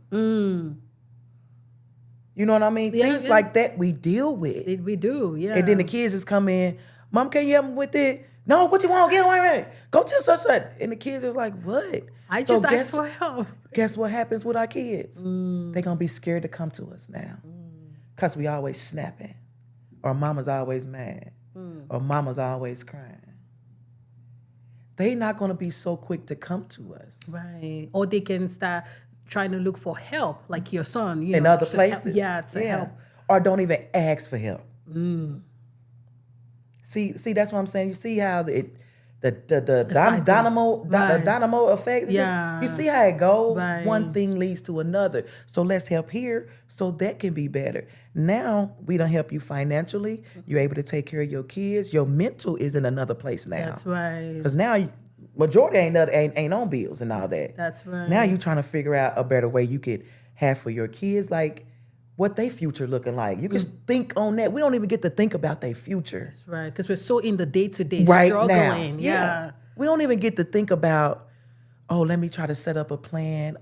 You know what I mean? Yeah, Things like that we deal with. We do, yeah. And then the kids just come in, Mom, can you help me with it? No, what you want? Get away. Go tell such. And the kids is like, what? I just asked for help. Guess what happens with our kids? They're going to be scared to come to us now. Because we always snapping. Or mama's always mad. Or mama's always crying. They're not going to be so quick to come to us. Right. Or they can start trying to look for help, like your son. In other places. To help. Or don't even ask for help. See, that's what I'm saying. You see how the dynamo effect. Yeah. You see how it goes. Right. One thing leads to another. So let's help here, so that can be better. Now we don't help you financially. You're able to take care of your kids. Your mental is in another place now. That's right. Because now majority ain't on bills and all that. That's right. Now you trying to figure out a better way you could have for your kids, like what their future looking like. You can think on that. We don't even get to think about their future. That's right, because we're so in the day-to-day right struggling. Now. Yeah. We don't even get to think about, oh, let me try to set up a plan,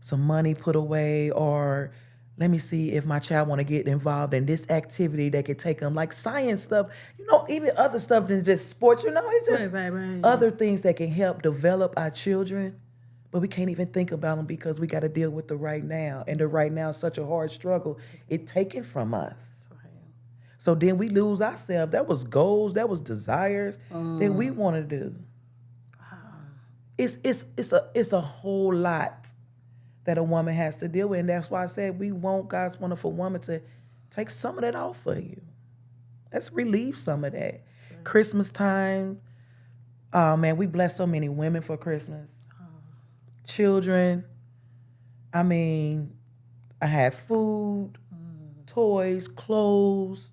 some money put away, or let me see if my child want to get involved in this activity that could take them, like science stuff, even other stuff than just sports, it's just right. other things that can help develop our children. But we can't even think about them because we got to deal with the right now. And the right now is such a hard struggle. It's taken from us. Right. So then we lose ourselves. That was goals, that was desires that we want to do. It's a whole lot that a woman has to deal with. And that's why I said we want God's wonderful woman to take some of that off for you. Let's relieve some of that. Right. Christmas time. Oh, man, we bless so many women for Christmas. Children. I mean, I had food, toys, clothes.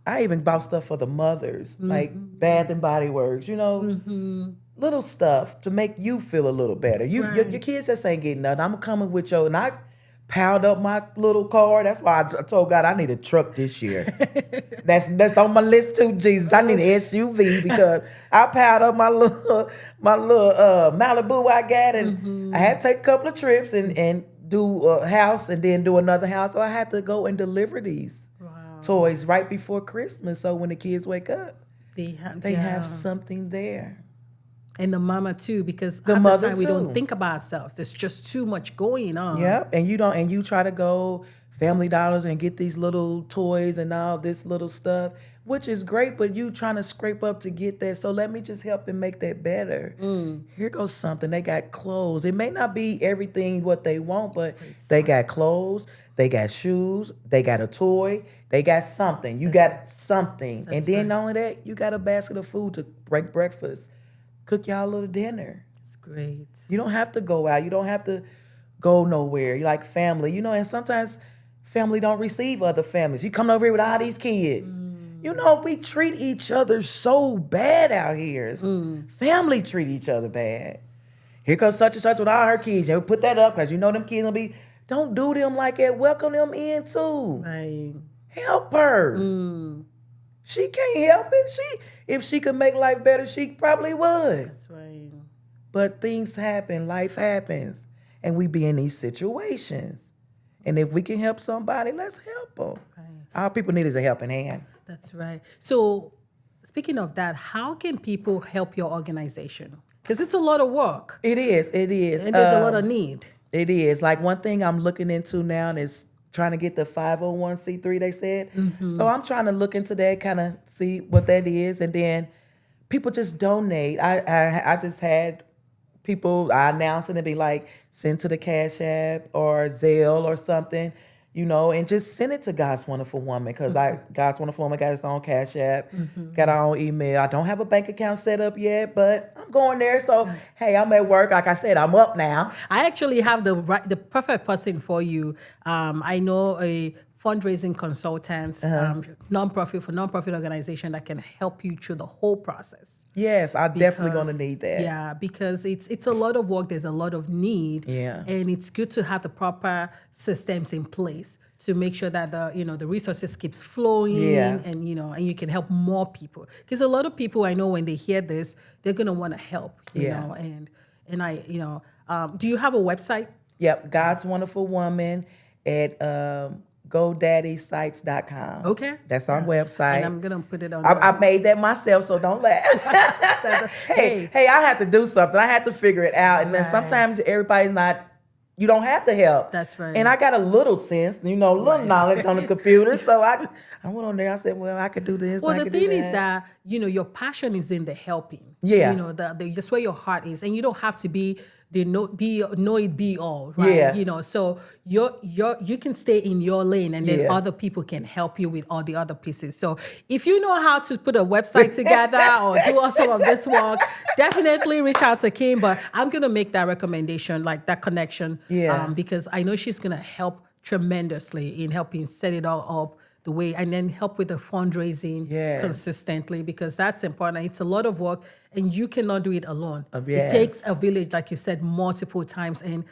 I even bought stuff for the mothers, like Bath and Body Works, little stuff to make you feel a little better. Your kids just ain't getting nothing. I'm coming with you, and I piled up my little car. That's why I told God I need a truck this year. That's on my list too, Jesus. I need an SUV because I piled up my little Malibu I got, and I had to take a couple of trips and do a house and then do another house. So I had to go and deliver these toys right before Christmas. So when the kids wake up, they have something there. And the mama too, because the half mother the time we too. don't think about ourselves. There's just too much going on. Yep, and you try to go Family Dollars and get these little toys and all this little stuff, which is great, but you trying to scrape up to get that. So let me just help and make that better. Here goes something. They got clothes. It may not be everything what they want, but they got clothes, they got shoes, they got a toy, they got something. You got something. And then not only that, you got a basket of food to break breakfast. Cook y'all a little dinner. It's great. You don't have to go out. You don't have to go nowhere. You like family, and sometimes family don't receive other families. You come over here with all these kids. We treat each other so bad out here. Family treat each other bad. Here comes such and such with all her kids. You put that up because them kids will be, don't do them like that. Welcome them in too. Right. Help her. She can't help it. If she could make life better, she probably would. That's right. But things happen, life happens, and we be in these situations. And if we can help somebody, let's help them. Right. All people need is a helping hand. That's right. So speaking of that, how can people help your organization? Because it's a lot of work. It is. And there's a lot of need. It is. Like one thing I'm looking into now is trying to get the 501c3, they said. So I'm trying to look into that, kind of see what that is. And then people just donate. I just had people, I announced it and be like, send to the Cash App or Zelle or something. and just send it to God's Wonderful Woman, because God's Wonderful Woman got its own Cash App, got our own email. I don't have a bank account set up yet, but I'm going there. So, hey, I'm at work. Like I said, I'm up now. I actually have the perfect person for you. I know a fundraising consultant, nonprofit organization that can help you through the whole process. Yes, I'm definitely going to need that. Yeah, because it's a lot of work. There's a lot of need. Yeah. And it's good to have the proper systems in place to make sure that the resources keeps flowing, and you can help more people. Because a lot of people I know, when they hear this, they're gonna want to help. You know, and I do you have a website? Yep, God's Wonderful Woman at GoDaddySites.com. Okay. That's our website. And I'm going to put it on. I made that myself, so don't laugh. hey, I have to do something. I have to figure it out. And then sometimes everybody's not, you don't have the help. That's right. And I got a little sense, little knowledge on the computer. So I went on there. I said, well, I could do this. Well, the thing is that, your passion is in the helping. Yeah. That's where your heart is. And you don't have to be be all, right? Yeah. So you can stay in your lane, and then other people can help you with all the other pieces. So if you know how to put a website together or do some of this work, definitely reach out to Kim. But I'm gonna make that recommendation, like that connection, because I know she's gonna help tremendously in helping set it all up the way, and then help with the fundraising consistently, because that's important. It's a lot of work, and you cannot do it alone. It takes a village, like you said, multiple times. And,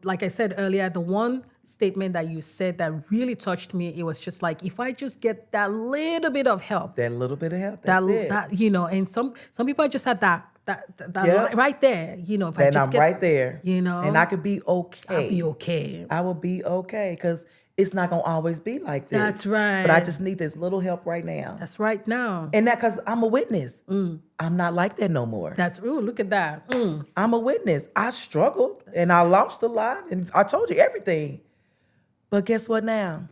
like I said earlier, the one statement that you said that really touched me, it was just like, if I just get that little bit of help. That little bit of help, that's it. And some people just had that right there, if I just I'm right there, and I could be okay. I'll be okay. I will be okay, because it's not going to always be like this. That's right. But I just need this little help right now. That's right now. And that because I'm a witness. I'm not like that no more. Look at that. I'm a witness. I struggled and I lost a lot. And I told you everything. But guess what now?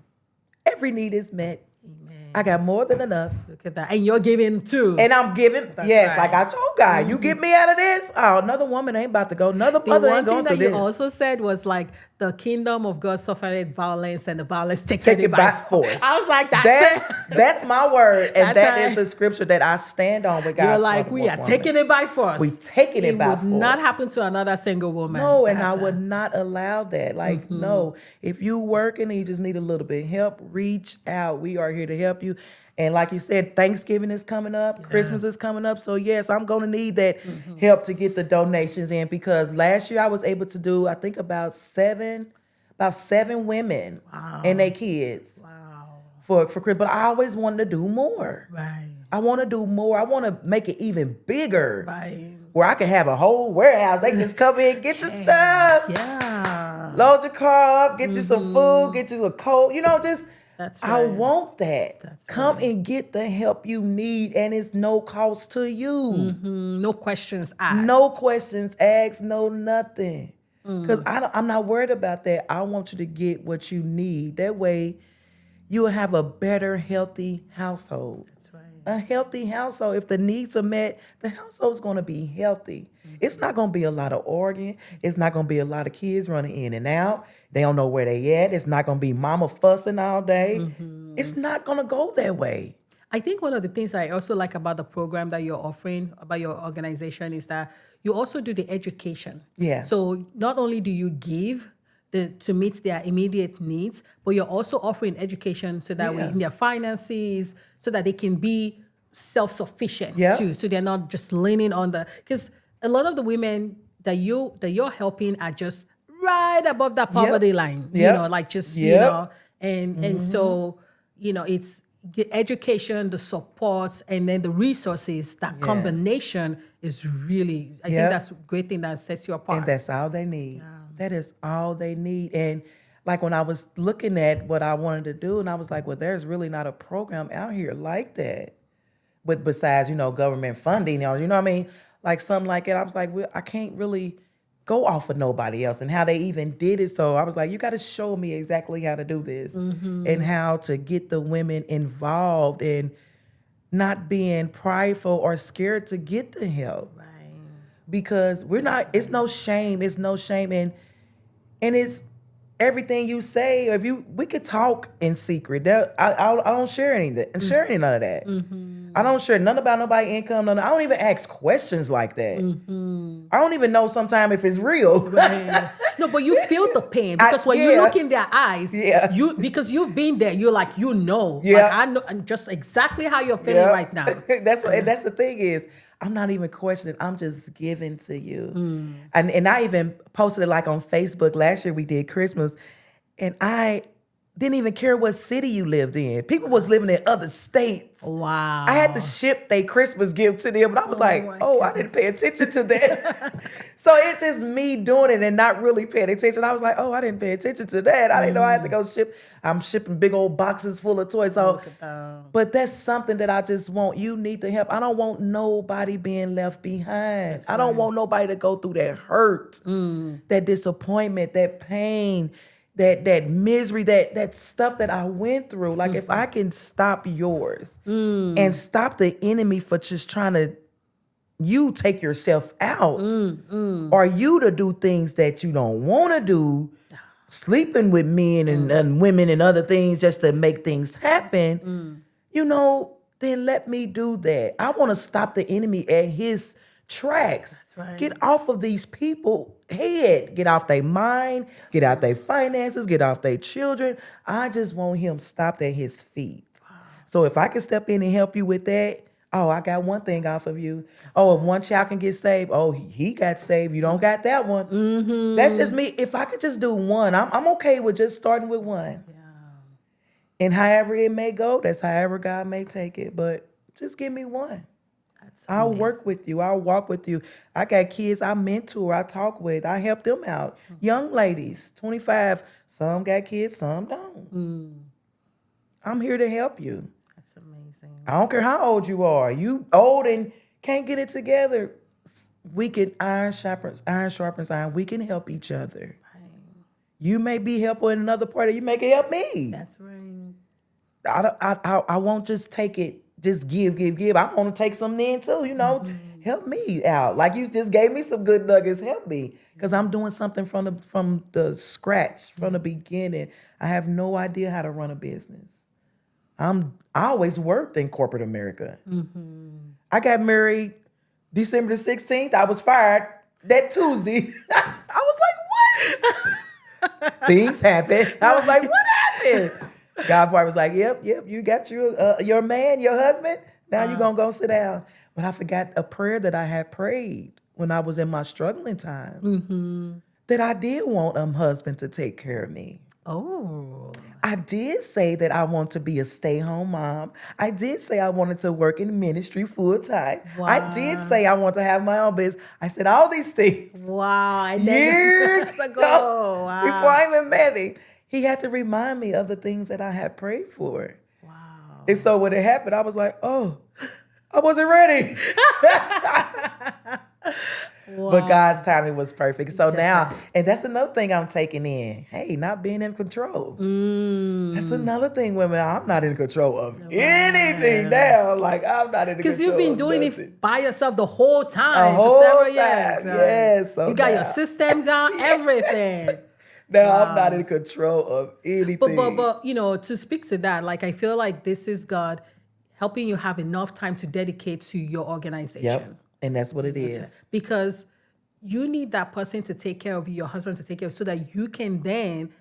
Every need is met. Amen. I got more than enough. Look at that. And you're giving too. And I'm giving. That's yes, right. Like I told God, you get me out of this. Oh, another woman ain't about to go. Another mother ain't going through this. The one thing that you also said was like, the kingdom of God suffered violence, and the violence taken it by force. I was like, that's my word. And that is the scripture that I stand on with God. You're like, we are taking it by force. We taking it by force. It would not happen to another single woman. No, and I would not allow that. Like, no. If you working and you just need a little bit of help, reach out. We are here to help you. And like you said, Thanksgiving is coming up. Christmas is coming up. So yes, I'm going to need that help to get the donations in, because last year I was able to do, I think about seven women and their kids for Christmas. But I always wanted to do more. Right. I want to do more. I want to make it even bigger. Right. Where I can have a whole warehouse. They can just come in, get your stuff. Yeah. Load your car up, get you some food, get you a coat. That's right. I want that. Come right. and get the help you need, and it's no cost to you. No questions asked. No questions asked, no nothing. Because I'm not worried about that. I want you to get what you need. That way, you will have a better, healthy household. That's right. A healthy household. If the needs are met, the household is going to be healthy. It's not going to be a lot of arguing. It's not going to be a lot of kids running in and out. They don't know where they at. It's not going to be mama fussing all day. It's not going to go that way. I think one of the things I also like about the program that you're offering, about your organization, is that you also do the education. Yeah. So not only do you give to meet their immediate needs, but you're also offering education so that in their finances, so that they can be self-sufficient too. So they're not just leaning on because a lot of the women that you're helping are just right above that poverty line, and so, it's the education, the support, and then the resources. That combination is really, I think that's a great thing that sets you apart. And that's all they need. Yeah. That is all they need. And like when I was looking at what I wanted to do, and I was like, well, there's really not a program out here like that. Besides, government funding, you know what I mean? Like something like that. I was like, well, I can't really go off of nobody else and how they even did it. So I was like, you got to show me exactly how to do this and how to get the women involved and not being prideful or scared to get the help. Right. Because it's no shame. It's no shame. And it's everything you say, or we could talk in secret. I don't share anything. And share any none of that. I don't share none about nobody's income. I don't even ask questions like that. I don't even know sometimes if it's real. Right. No, but you feel the pain because when you look in their eyes, because you've been there, you're like, like I know just exactly how you're feeling right now. And that's the thing is, I'm not even questioning. I'm just giving to you. And I even posted it like on Facebook last year. We did Christmas, and I didn't even care what city you lived in. People was living in other states. Wow. I had to ship their Christmas gift to them, and I was I didn't pay attention to that. So it's just me doing it and not really paying attention. I was like, I didn't pay attention to that. I didn't know I had to go ship. I'm shipping big old boxes full of toys. So, but that's something that I just want. You need to help. I don't want nobody being left behind. I don't want nobody to go through that hurt, that disappointment, that pain, that misery, that stuff that I went through. Like if I can stop yours and stop the enemy for just trying to take yourself out or you to do things that you don't want to do, sleeping with men and women and other things just to make things happen, then let me do that. I want to stop the enemy at his tracks. That's right. Get off of these people head. Get off their mind. Get out their finances. Get off their children. I just want him stopped at his feet. Wow. So if I can step in and help you with that, I got one thing off of you. If one child can get saved, he got saved. You don't got that one. That's just me. If I could just do one, I'm okay with just starting with one. Yeah. And however it may go, that's however God may take it. But just give me one. I'll work with you. I'll walk with you. I got kids I mentor, I talk with. I help them out. Young ladies, 25. Some got kids, some don't. I'm here to help you. That's amazing. I don't care how old you are. You old and can't get it together. We can iron sharpens iron. We can help each other. Right. You may be helpful in another part, or you may can help me. That's right. I won't just take it. Just give. I want to take some in too, help me out. Like you just gave me some good nuggets. Help me. Because I'm doing something from the scratch, from the beginning. I have no idea how to run a business. I always worked in corporate America. I got married December the 16th. I was fired that Tuesday. I was like, what? Things happen. I was like, what happened? God was like, yep, you got your man, your husband. Now you're going to go sit down. But I forgot a prayer that I had prayed when I was in my struggling times. That I did want a husband to take care of me. Oh. I did say that I want to be a stay-home mom. I did say I wanted to work in ministry full-time. Wow. I did say I want to have my own business. I said all these things. Wow. Years ago. Wow. Before I even met him. He had to remind me of the things that I had prayed for. Wow. And so when it happened, I was like, I wasn't ready. Wow. But God's timing was perfect. So and that's another thing I'm taking in. Hey, not being in control. That's another thing, women. I'm not in control of anything now. Like, I'm not in control. Because you've been doing it by yourself the whole time. For several years. Yes. So you got your system down, everything. Now I'm not in control of anything. But to speak to that, like I feel like this is God helping you have enough time to dedicate to your organization. Yep. And that's what it is. Because you need that person to take care of you, your husband to take care of you, so that you can then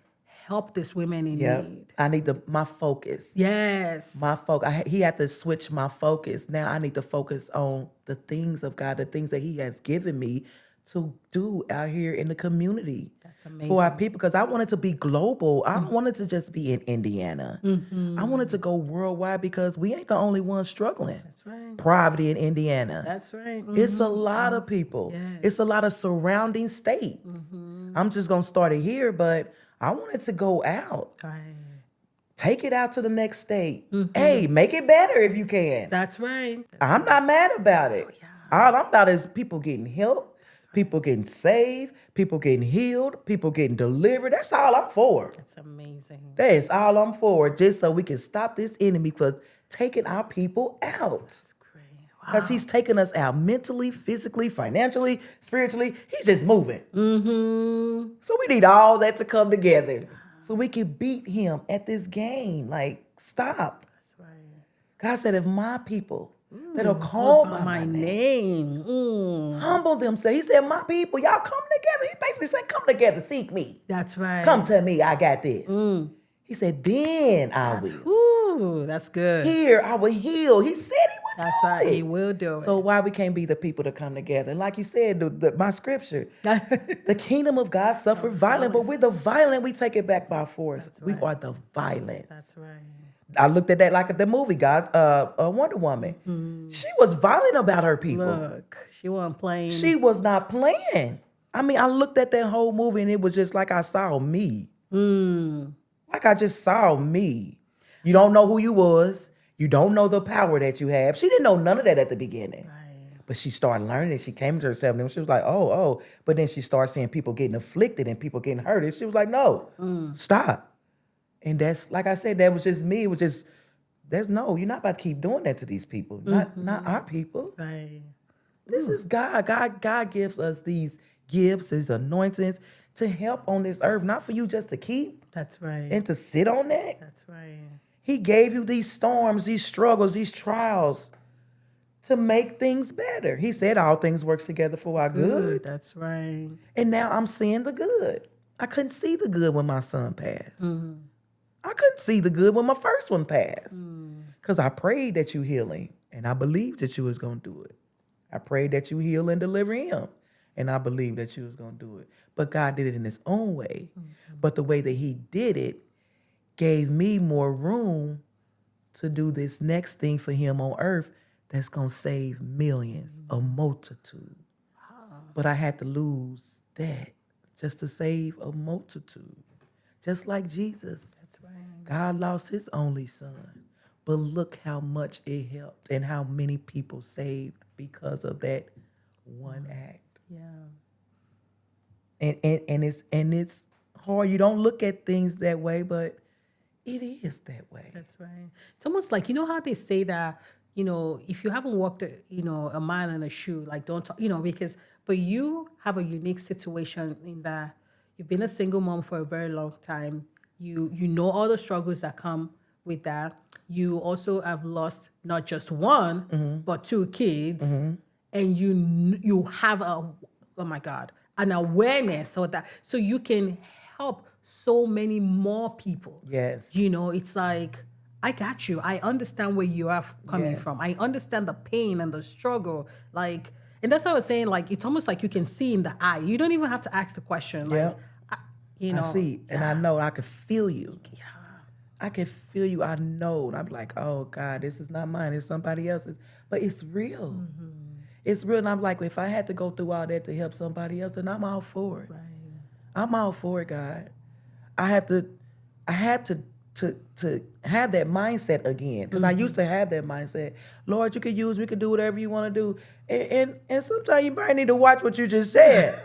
help these women in need. I need my focus. Yes. My focus. He had to switch my focus. Now I need to focus on the things of God, the things that he has given me to do out here in the community. That's amazing. For our people, because I wanted to be global. I don't want it to just be in Indiana. I wanted to go worldwide because we ain't the only ones struggling. That's right. Poverty in Indiana. That's right. It's a lot of people. Yes. It's a lot of surrounding states. I'm just going to start it here, but I wanted to go out. Right. Take it out to the next state. Hey, make it better if you can. That's right. I'm not mad about it. All I'm about is people getting help. People getting saved, people getting healed, people getting delivered. That's all I'm for. That's amazing. That's all I'm for, just so we can stop this enemy from taking our people out. That's great. Because he's taking us out mentally, physically, financially, spiritually. He's just moving. So we need all that to come together so we can beat him at this game. Like, stop. That's right. God said, if my people that are called by my name Mm. humble themselves. He said, my people, y'all come together. He basically said, come together, seek me. That's right. Come to me, I got this. He said, then I will. Ooh, that's good. Here, I will heal. He said he would That's do right. it. He will do it. So why we can't be the people to come together? And like you said, my scripture, the kingdom of God suffer violence, but we're the violent, we take it back by force. That's right. We are the violent. That's right. I looked at that like the movie, Wonder Woman. She was violent about her people. Look, she wasn't playing. She was not playing. I mean, I looked at that whole movie and it was just like I saw me. Like I just saw me. You don't know who you was. You don't know the power that you have. She didn't know none of that at the beginning. Right. But she started learning. She came to herself and she was like, oh. But then she started seeing people getting afflicted and people getting hurt. And she was like, no, stop. And that's, like I said, that was just me. It was just, you're not about to keep doing that to these people. Not our people. Right. This is God. God gives us these gifts, his anointings to help on this earth, not for you just to keep That's right. and to sit on that. That's right. He gave you these storms, these struggles, these trials to make things better. He said all things work together for our good. That's right. And now I'm seeing the good. I couldn't see the good when my son passed. I couldn't see the good when my first one passed. Because I prayed that you heal him. And I believed that you was going to do it. I prayed that you heal and deliver him. And I believed that you was going to do it. But God did it in his own way. But the way that he did it gave me more room to do this next thing for him on earth that's going to save millions, a multitude. But I had to lose that just to save a multitude. Just like Jesus. That's right. God lost his only son. But look how much it helped and how many people saved because of that one act. Yeah. And it's hard. You don't look at things that way, but it is that way. That's right. It's almost like, you know how they say that, if you haven't walked, a mile in a shoe, like don't talk, but you have a unique situation in that you've been a single mom for a very long time. You know all the struggles that come with that. You also have lost not just one, but 2 kids. And you have an awareness so you can help so many more people. Yes. It's like, I got you. I understand where you are coming from. I understand the pain and the struggle. Like, and that's what I was saying. Like, it's almost like you can see in the eye. You don't even have to ask the question. Like, I see, and I know, I can feel you. Yeah. I can feel you. I know. And I'm like, oh, God, this is not mine. It's somebody else's. But it's real. It's real. And I'm like, if I had to go through all that to help somebody else, then I'm all for it. Right. I'm all for it, God. I had to have that mindset again. Because I used to have that mindset. Lord, you could use me, you could do whatever you want to do. And sometimes you probably need to watch what you just said.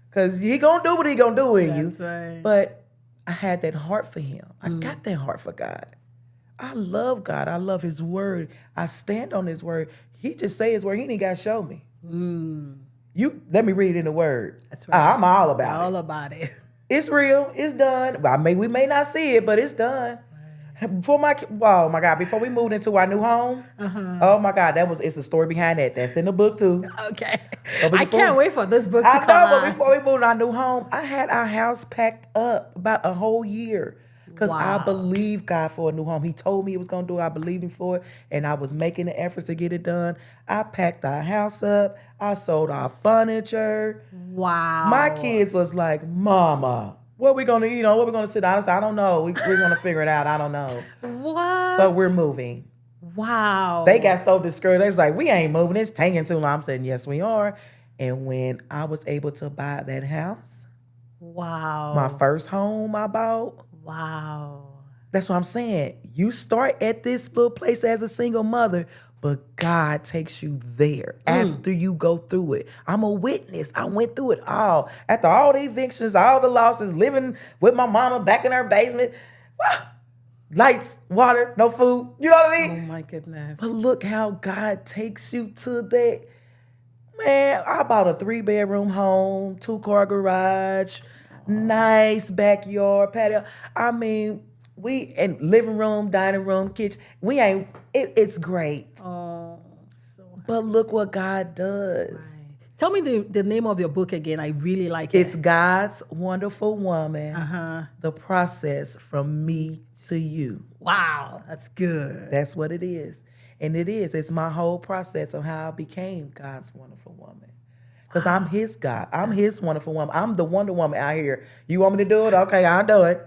Because he going to do what he going to do in you. That's right. But I had that heart for him. I got that heart for God. I love God. I love his word. I stand on his word. He just say his word. He ain't got to show me. You let me read it in the word. That's right. I'm all about it. All about it. It's real. It's done. We may not see it, but it's done. Before we moved into our new home, oh my God, it's a story behind that. That's in the book too. Okay. I can't wait for this book to come but out. before we moved to our new home, I had our house packed up about a whole year. Because I believed God for a new home. He told me he was going to do it. I believed him for it. And I was making the efforts to get it done. I packed our house up. I sold our furniture. Wow. My kids was like, Mama, what we going to eat on? What we going to sit down? I said, I don't know. We're going to figure it out. I don't know. What? But we're moving. Wow. They got so discouraged. They was like, we ain't moving. It's taking too long. I'm saying, yes, we are. And when I was able to buy that house, my first home I bought, that's what I'm saying. You start at this little place as a single mother, but God takes you there after you go through it. I'm a witness. I went through it all. After all the evictions, all the losses, living with my mama back in her basement. Lights, water, no food. You know what I mean? Oh my goodness. But look how God takes you to that. Man, I bought a 3-bedroom home, 2-car garage. nice backyard patio. I mean, we and living room, dining room, kitchen. We ain't. It's great. Oh, so But look what God does. right. Tell me the name of your book again. I really like it. It's God's Wonderful Woman. Uh-huh. The process from me to you. Wow, that's good. That's what it is. And it is. It's my whole process of how I became God's wonderful woman. Because I'm his God. I'm his wonderful woman. I'm the Wonder Woman out here. You want me to do it? Okay, I'll do it.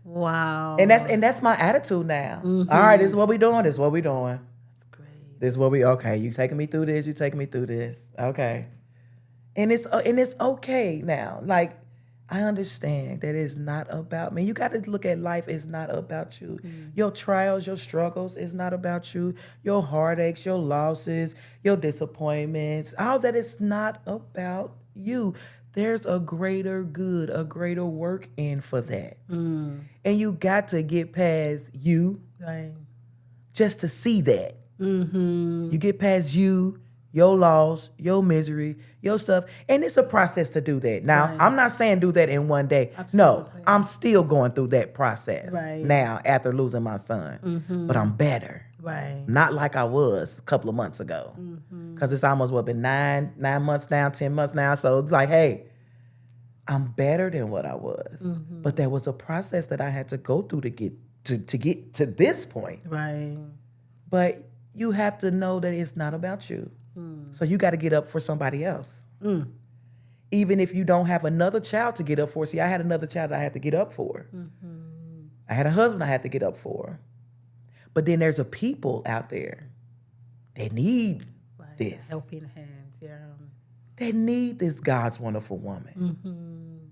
Wow. And that's my attitude now. All right, this is what we doing. This is what we doing. That's great. This is what we okay. You taking me through this. You taking me through this. Okay. And it's okay now. Like, I understand that it's not about me. You got to look at life. It's not about you. Your trials, your struggles, it's not about you. Your heartaches, your losses, your disappointments, all that is not about you. There's a greater good, a greater work in for that. And you got to get past you Right. just to see that. You get past you, your loss, your misery, your stuff. And it's a process to do that. Now, Right. I'm not saying do that in one day. Absolutely. No, I'm still going through that process Right. now after losing my son. But I'm better. Right. Not like I was a couple of months ago. Because it's almost, been 9 months now, 10 months now. So it's like, hey, I'm better than what I was. But there was a process that I had to go through to get to this point. Right. But you have to know that it's not about you. So you got to get up for somebody else. Even if you don't have another child to get up for. See, I had another child that I had to get up for. I had a husband I had to get up for. But then there's a people out there that need Right. this. Helping hands. Yeah. That need this God's wonderful woman.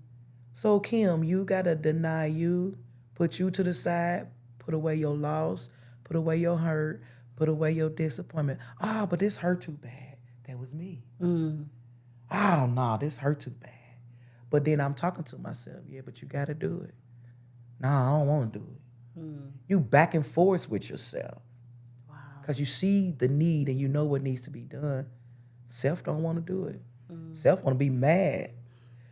So Kim, you got to deny you, put you to the side, put away your loss, put away your hurt, put away your disappointment. Oh, but this hurt too bad. That was me. Oh, no, this hurt too bad. But then I'm talking to myself, yeah, but you got to do it. No, I don't want to do it. You back and forth with yourself. Wow. Because you see the need and you know what needs to be done. Self don't want to do it. Self want to be mad.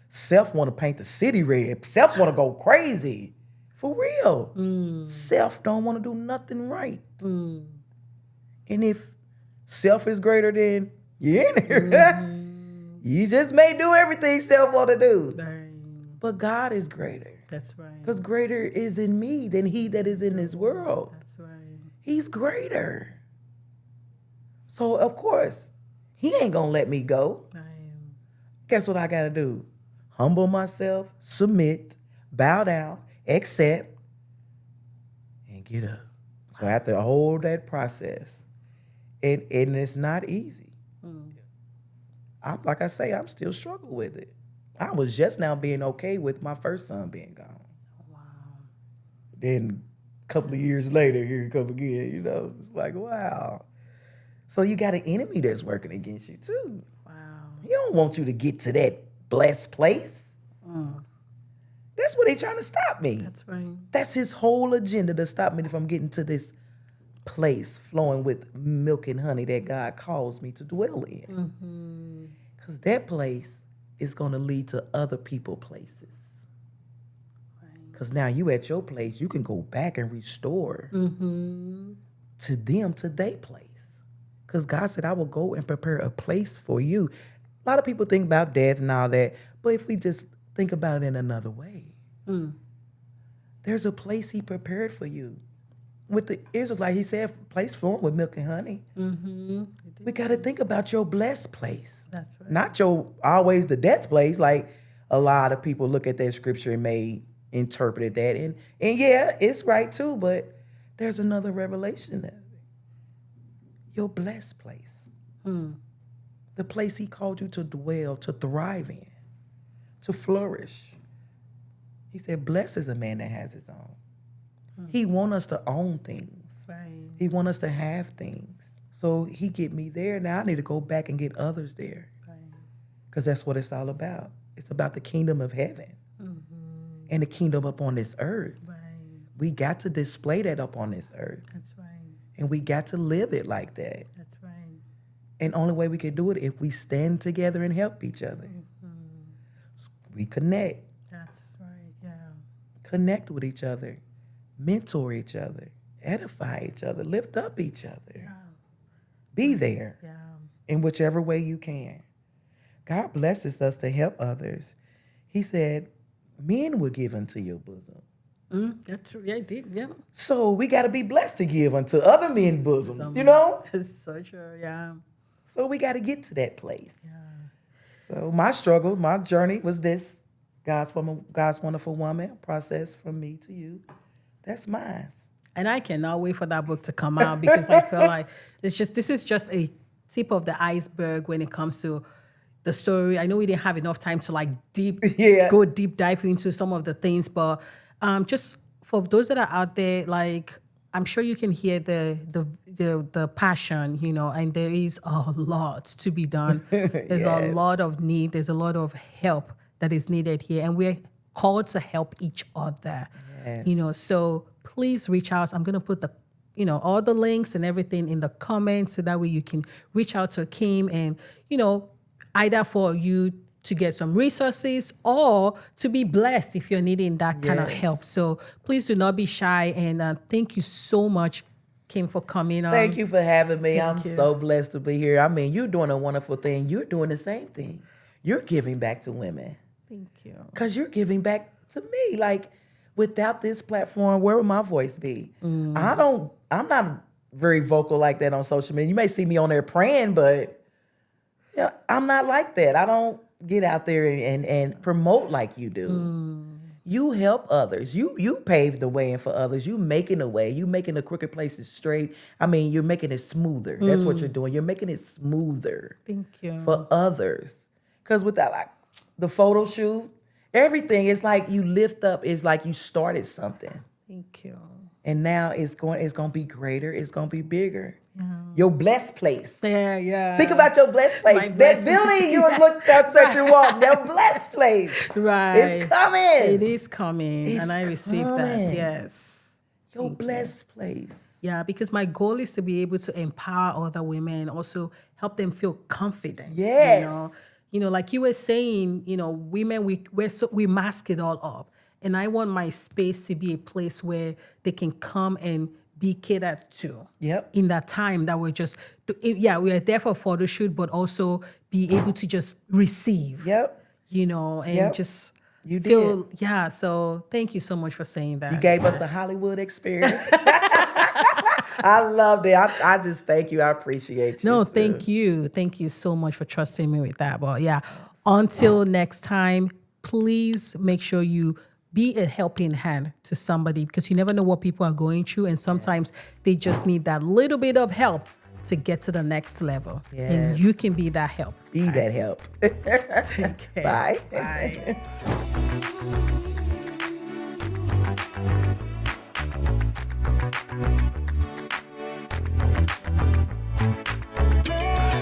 Self want to paint the city red. Self want to go crazy. For real. Self don't want to do nothing right. And if self is greater than you in here, you just may do everything self want to do. Right. But God is greater. That's right. Because greater is in me than he that is in this world. That's right. He's greater. So, of course, he ain't going to let me go. Right. Guess what I got to do? Humble myself, submit, bow down, accept, and get up. So I have to hold that process. And it's not easy. Like I say, I'm still struggling with it. I was just now being okay with my first son being gone. Wow. Then a couple of years later, here he come again, you know. It's like, wow. So you got an enemy that's working against you too. Wow. He don't want you to get to that blessed place. That's what they trying to stop me. That's right. That's his whole agenda, to stop me from getting to this place flowing with milk and honey that God calls me to dwell in. Because that place is going to lead to other people places. Because now you at your place, you can go back and restore to them, to their place. Because God said, I will go and prepare a place for you. A lot of people think about death and all that, but if we just think about it in another way, there's a place he prepared for you. With the Israelites, he said, place flowing with milk and honey. We got to think about your blessed place. That's right. Not your always the death place. Like a lot of people look at that scripture and may interpret it that. And yeah, it's right too, but there's another revelation of it. Your blessed place. The place he called you to dwell, to thrive in, to flourish. He said, blessed is a man that has his own. He want us to own things. Right. He want us to have things. So he get me there. Now I need to go back and get others there. Right. Because that's what it's all about. It's about the kingdom of heaven and the kingdom up on this earth. Right. We got to display that up on this earth. That's right. And we got to live it like that. That's right. And only way we can do it if we stand together and help each other. We connect. connect with each other, mentor each other, edify each other, lift up each other. Be there in whichever way you can. God blesses us to help others. He said, men will give unto your bosom. That's true. Yeah, I did. Yeah. So we got to be blessed to give unto other men's bosoms, you know? That's so true. Yeah. So we got to get to that place. So my struggle, my journey was this. God's Wonderful Woman, process from me to you. That's mine. And I cannot wait for that book to come out because I feel like this is just a tip of the iceberg when it comes to the story. I know we didn't have enough time to go deep dive into some of the things, but just for those that are out there, like I'm sure you can hear the passion, you know, and there is a lot to be done. There's a lot of need. There's a lot of help that is needed here, and we're called to help each other. You know, so please reach out. I'm gonna put all the links and everything in the comments so that way you can reach out to Kim and either for you to get some resources or to be blessed if you're needing that kind of help. So please do not be shy, and thank you so much, Kim, for coming on. Thank you for having me. I'm so blessed to be here. I mean, you're doing a wonderful thing. You're doing the same thing. You're giving back to women. Thank you. Because you're giving back to me. Like, without this platform, where would my voice be? I'm not very vocal like that on social media. You may see me on there praying, but I'm not like that. I don't get out there and promote like you do. You help others. You pave the way for others. You making the way. You making the crooked places straight. I mean, you're making it smoother. That's what you're doing. You're making it smoother. Thank you. For others. Because without the photo shoot, everything, it's like you lift up. It's like you started something. Thank you. And now it's going to be greater. It's going to be bigger. Your blessed place. Yeah. Think about your blessed place. That building you looked outside your wall. That blessed place. Right. It's coming. It is coming. And I received that. Yes. Your blessed place. Yeah, because my goal is to be able to empower other women and also help them feel confident. Yes. You know, like you were saying, women, we mask it all up. And I want my space to be a place where they can come and be catered to. Yep. In that time that we're just, we are there for a photo shoot, but also be able to just receive. Yep. And just you feel, did. Yeah. So thank you so much for saying that. You gave us the Hollywood experience. I loved it. I just thank you. I appreciate you. No, thank you. Thank you so much for trusting me with that. But until next time, please make sure you be a helping hand to somebody because you never know what people are going through. And sometimes they just need that little bit of help to get to the next level. Yes. And you can be that help. Be that help. Take care. Bye. Bye.